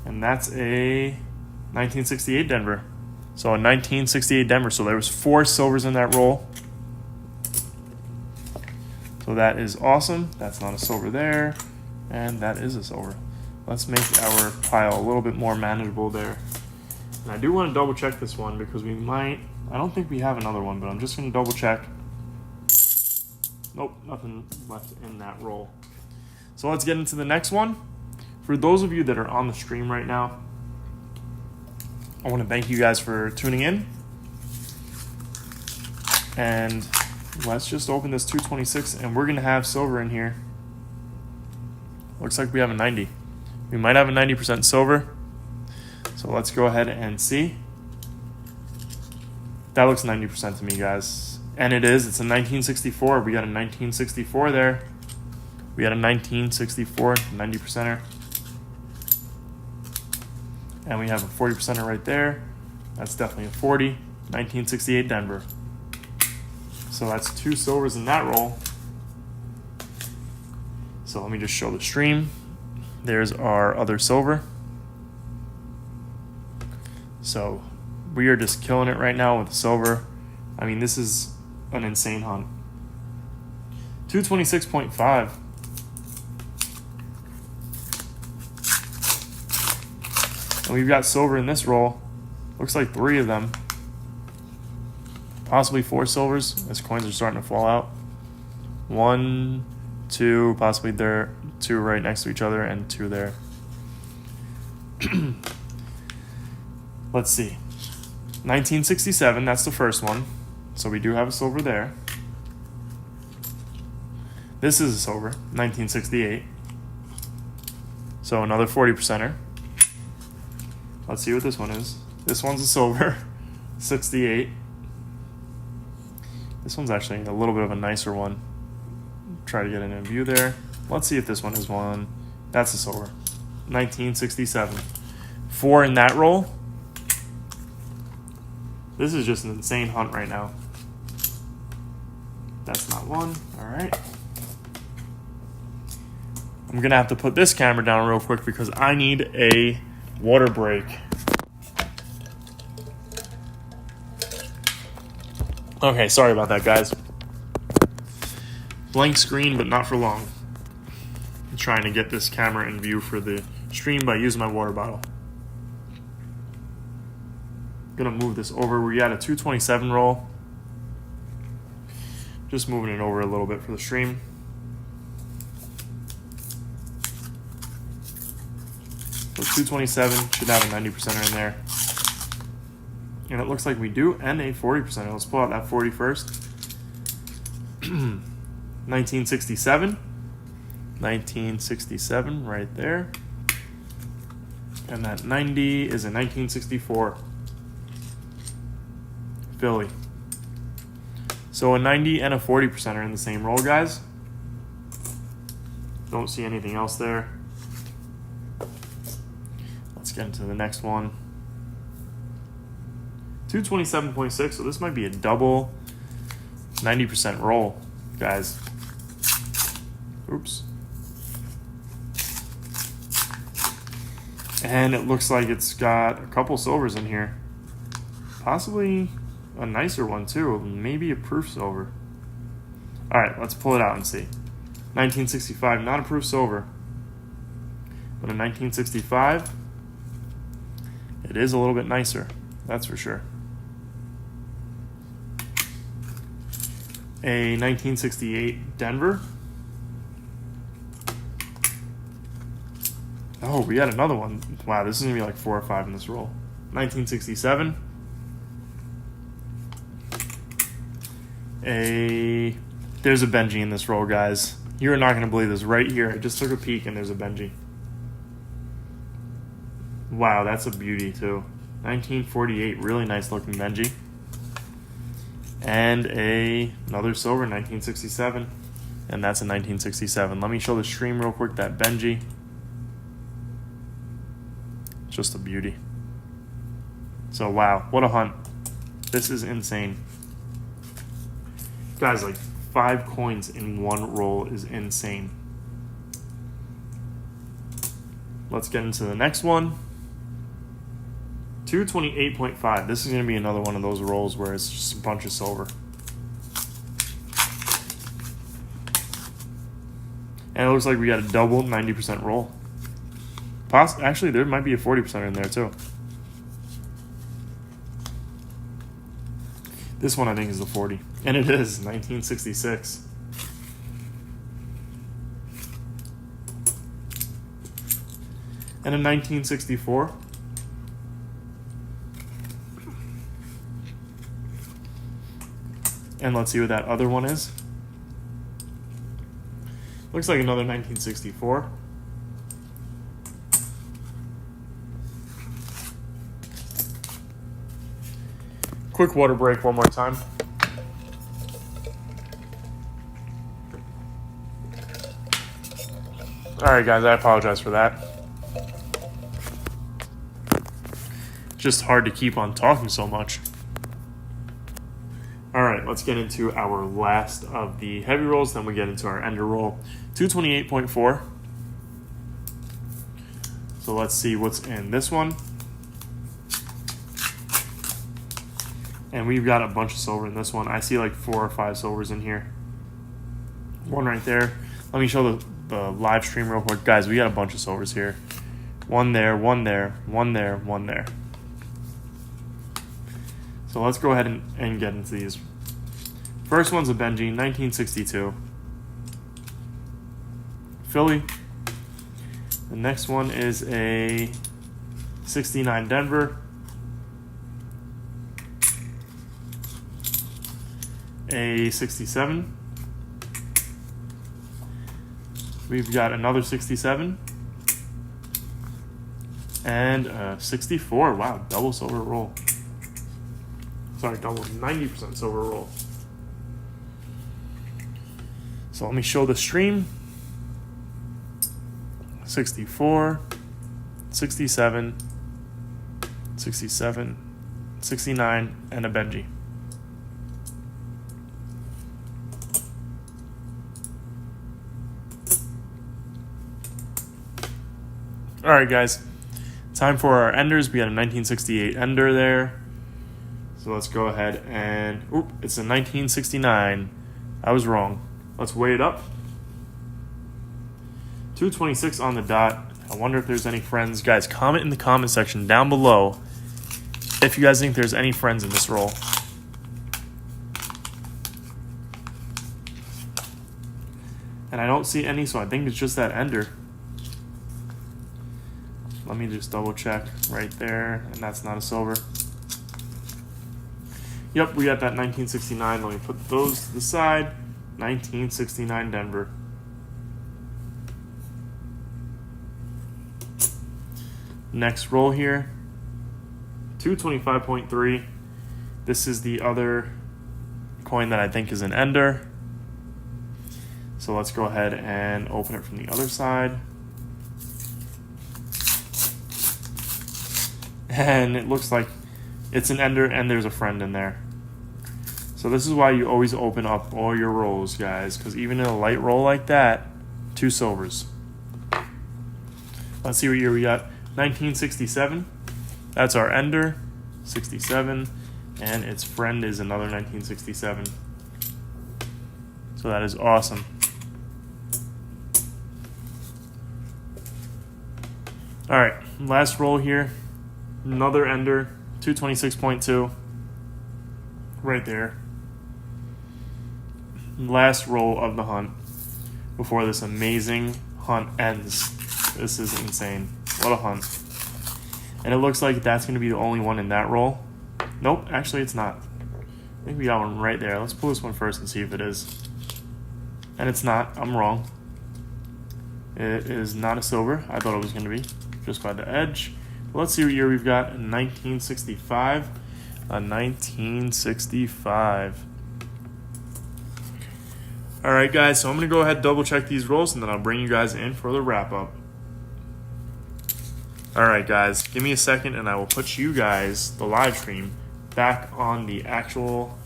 Speaker 1: And that's a 1968 Denver. So a 1968 Denver. So there was 4 silvers in that roll. So that is awesome. That's not a silver there. And that is a silver. Let's make our pile a little bit more manageable there. And I do want to double check this one because we might, I don't think we have another one, but I'm just going to double check. Nope, nothing left in that roll. So let's get into the next one. For those of you that are on the stream right now, I want to thank you guys for tuning in. And let's just open this 226 and we're going to have silver in here. Looks like we have a 90. We might have a 90% silver. So let's go ahead and see. That looks 90% to me, guys. And it is. It's a 1964. We got a 1964 there. We had a 1964 90%er. And we have a 40%er right there. That's definitely a 40. 1968 Denver. So that's 2 silvers in that roll. So let me just show the stream. There's our other silver. So we are just killing it right now with the silver. I mean, this is an insane hunt. 226.5. And we've got silver in this roll. Looks like 3 of them. Possibly 4 silvers as coins are starting to fall out. 1, 2, possibly there, 2 right next to each other, and 2 there. Let's see. 1967, that's the first one. So we do have a silver there. This is a silver, 1968. So another 40%er. Let's see what this one is. This one's a silver, 68. This one's actually a little bit of a nicer one. Try to get in a view there. Let's see if this one is one. That's a silver, 1967. 4 in that roll. This is just an insane hunt right now. That's not one. All right. I'm going to have to put this camera down real quick because I need a water break. Okay, sorry about that, guys. Blank screen, but not for long. I'm trying to get this camera in view for the stream by using my water bottle. Gonna move this over. We got a 227 roll. Just moving it over a little bit for the stream. So 227 should have a 90%er in there. And it looks like we do, and a 40%er. Let's pull out that 40 first. 1967. 1967 right there. And that 90 is a 1964. Philly. So a 90 and a 40% are in the same roll, guys. Don't see anything else there. Let's get into the next one. 227.6, so this might be a double 90% roll, guys. Oops. And it looks like it's got a couple silvers in here. Possibly a nicer one too, maybe a proof silver. All right, let's pull it out and see. 1965, not a proof silver, but a 1965. It is a little bit nicer, that's for sure. A 1968 Denver. Oh, we got another one. Wow, this is gonna be like 4 or 5 in this roll. 1967. There's a Benji in this roll, guys. You're not going to believe this. Right here, I just took a peek and there's a Benji. Wow, that's a beauty too. 1948, really nice looking Benji. And another silver, 1967. And that's a 1967. Let me show the stream real quick, that Benji. Just a beauty. So wow, what a hunt. This is insane. Guys, like 5 coins in one roll is insane. Let's get into the next one. 228.5. This is going to be another one of those rolls where it's just a bunch of silver. And it looks like we got a double 90% roll. Actually, there might be a 40% in there too. This one I think is the 40. And it is 1966. And a 1964. And let's see what that other one is. Looks like another 1964. Quick water break one more time. Alright guys, I apologize for that. Just hard to keep on talking so much. Alright, let's get into our last of the heavy rolls, then we get into our ender roll. 228.4. So let's see what's in this one. And we've got a bunch of silver in this one. I see like 4 or 5 silvers in here. One right there. Let me show the live stream real quick. Guys, we got a bunch of silvers here. One there, one there, one there, one there. So let's go ahead and get into these. First one's a Benji, 1962. Philly. The next one is a 69 Denver. A 67. We've got another 67. And a 64. Wow, double silver roll. Sorry, double 90% silver roll. So let me show the stream. 64, 67, 67, 69, and a Benji. All right, guys. Time for our enders. We got a 1968 ender there. So let's go ahead and... Oop, it's a 1969. I was wrong. Let's weigh it up. 226 on the dot. I wonder if there's any friends. Guys, comment in the comment section down below if you guys think there's any friends in this roll. And I don't see any, so I think it's just that ender. Let me just double check right there, and that's not a silver. Yep, we got that 1969. Let me put those to the side. 1969 Denver. Next roll here. 225.3. This is the other coin that I think is an ender. So let's go ahead and open it from the other side. And it looks like it's an ender and there's a friend in there. So this is why you always open up all your rolls, guys, because even in a light roll like that, 2 silvers. Let's see what year we got. 1967. That's our ender. 67. And its friend is another 1967. So that is awesome. All right, last roll here. Another ender, 226.2. Right there. Last roll of the hunt before this amazing hunt ends. This is insane. What a hunt. And it looks like that's going to be the only one in that roll. Nope, actually it's not. I think we got one right there. Let's pull this one first and see if it is. And it's not. I'm wrong. It is not a silver. I thought it was going to be. Just by the edge. Let's see what year we've got. 1965. A 1965. All right, guys, so I'm going to go ahead and double check these rolls, and then I'll bring you guys in for the wrap-up. All right, guys, give me a second, and I will put you guys, the live stream, back on the actual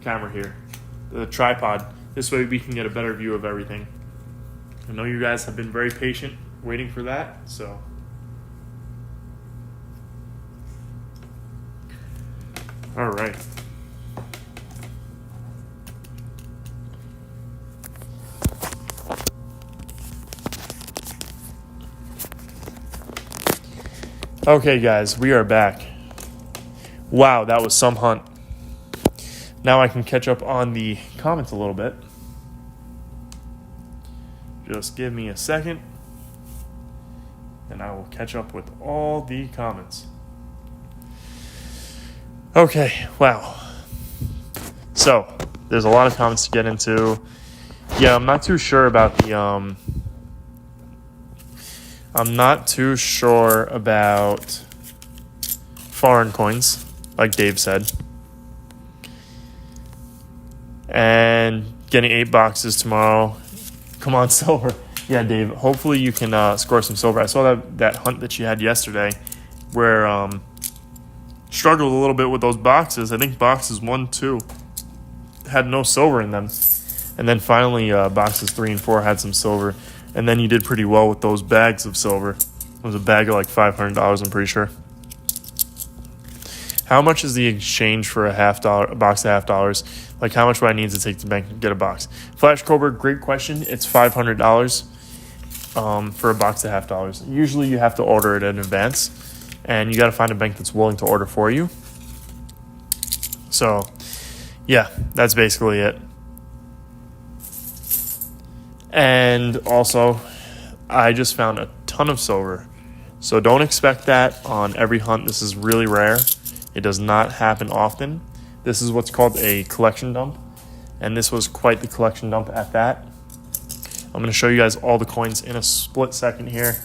Speaker 1: camera here, the tripod. This way we can get a better view of everything. I know you guys have been very patient waiting for that, so. All right. Okay, guys, we are back. Wow, that was some hunt. Now I can catch up on the comments a little bit. Just give me a second, and I will catch up with all the comments. Okay, wow. So, there's a lot of comments to get into. Yeah, I'm not too sure about the, I'm not too sure about foreign coins, like Dave said. And getting 8 boxes tomorrow. Come on, silver. Yeah, Dave, hopefully you can score some silver. I saw that hunt that you had yesterday where struggled a little bit with those boxes. I think boxes 1, 2 had no silver in them. And then finally boxes 3 and 4 had some silver. And then you did pretty well with those bags of silver. It was a bag of like $500, I'm pretty sure. How much is the exchange for a box of $50? Like, how much do I need to take to the bank to get a box? Flash Cobra, great question. It's $500 for a box of $50. Usually you have to order it in advance, and you got to find a bank that's willing to order for you. So, yeah, that's basically it. And also, I just found a ton of silver. So don't expect that on every hunt. This is really rare. It does not happen often. This is what's called a collection dump. And this was quite the collection dump at that. I'm going to show you guys all the coins in a split second here.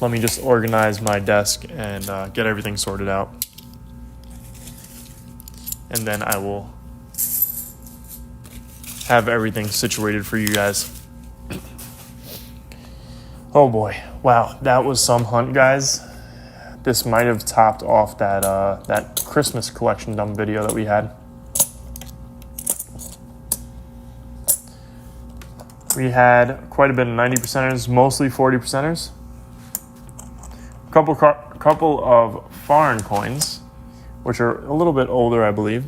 Speaker 1: Let me just organize my desk and get everything sorted out. And then I will have everything situated for you guys. Oh boy. Wow, that was some hunt, guys. This might have topped off that Christmas collection dump video that we had. We had quite a bit of 90%ers, mostly 40%ers. Couple of foreign coins, which are a little bit older, I believe.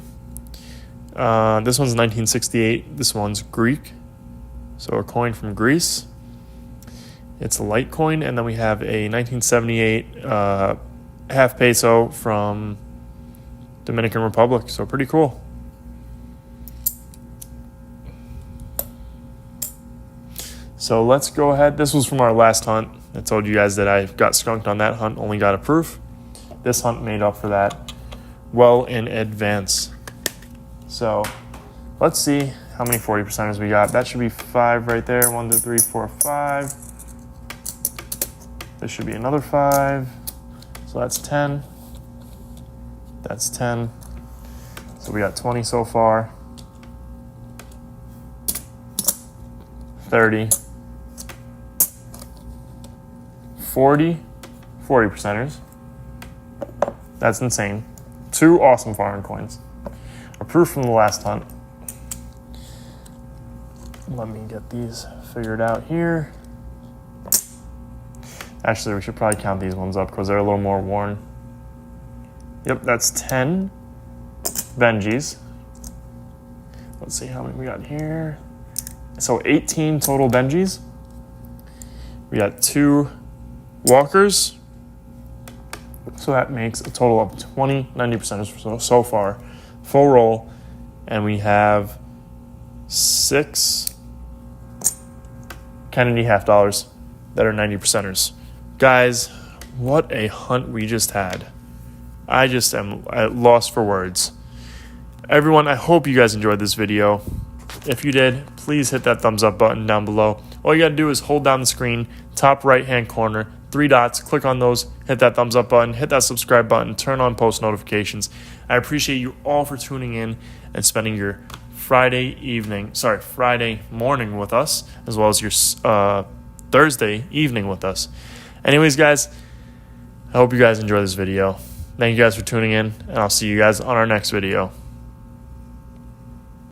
Speaker 1: This one's 1968. This one's Greek, so a coin from Greece. It's a light coin, and then we have a 1978 half peso from Dominican Republic. So pretty cool. So let's go ahead. This was from our last hunt. I told you guys that I got skunked on that hunt, only got a proof. This hunt made up for that well in advance. So let's see how many 40%ers we got. That should be 5 right there. 1, 2, 3, 4, 5. This should be another 5. So that's 10. That's 10. So we got 20 so far. 30. 40%ers. That's insane. 2 awesome foreign coins. A proof from the last hunt. Let me get these figured out here. Actually, we should probably count these ones up because they're a little more worn. Yep, that's 10 Benjis. Let's see how many we got here. So 18 total Benjis. We got 2 Walkers. So that makes a total of 20 90% so far. Full roll. And we have 6 Kennedy half dollars that are 90%ers. Guys, what a hunt we just had. I just am at loss for words. Everyone, I hope you guys enjoyed this video. If you did, please hit that thumbs up button down below. All you got to do is hold down the screen, top right hand corner, 3 dots. Click on those, hit that thumbs up button, hit that subscribe button, turn on post notifications. I appreciate you all for tuning in and spending your Friday morning with us, as well as your Thursday evening with us. Anyways, guys, I hope you guys enjoy this video. Thank you guys for tuning in, and I'll see you guys on our next video.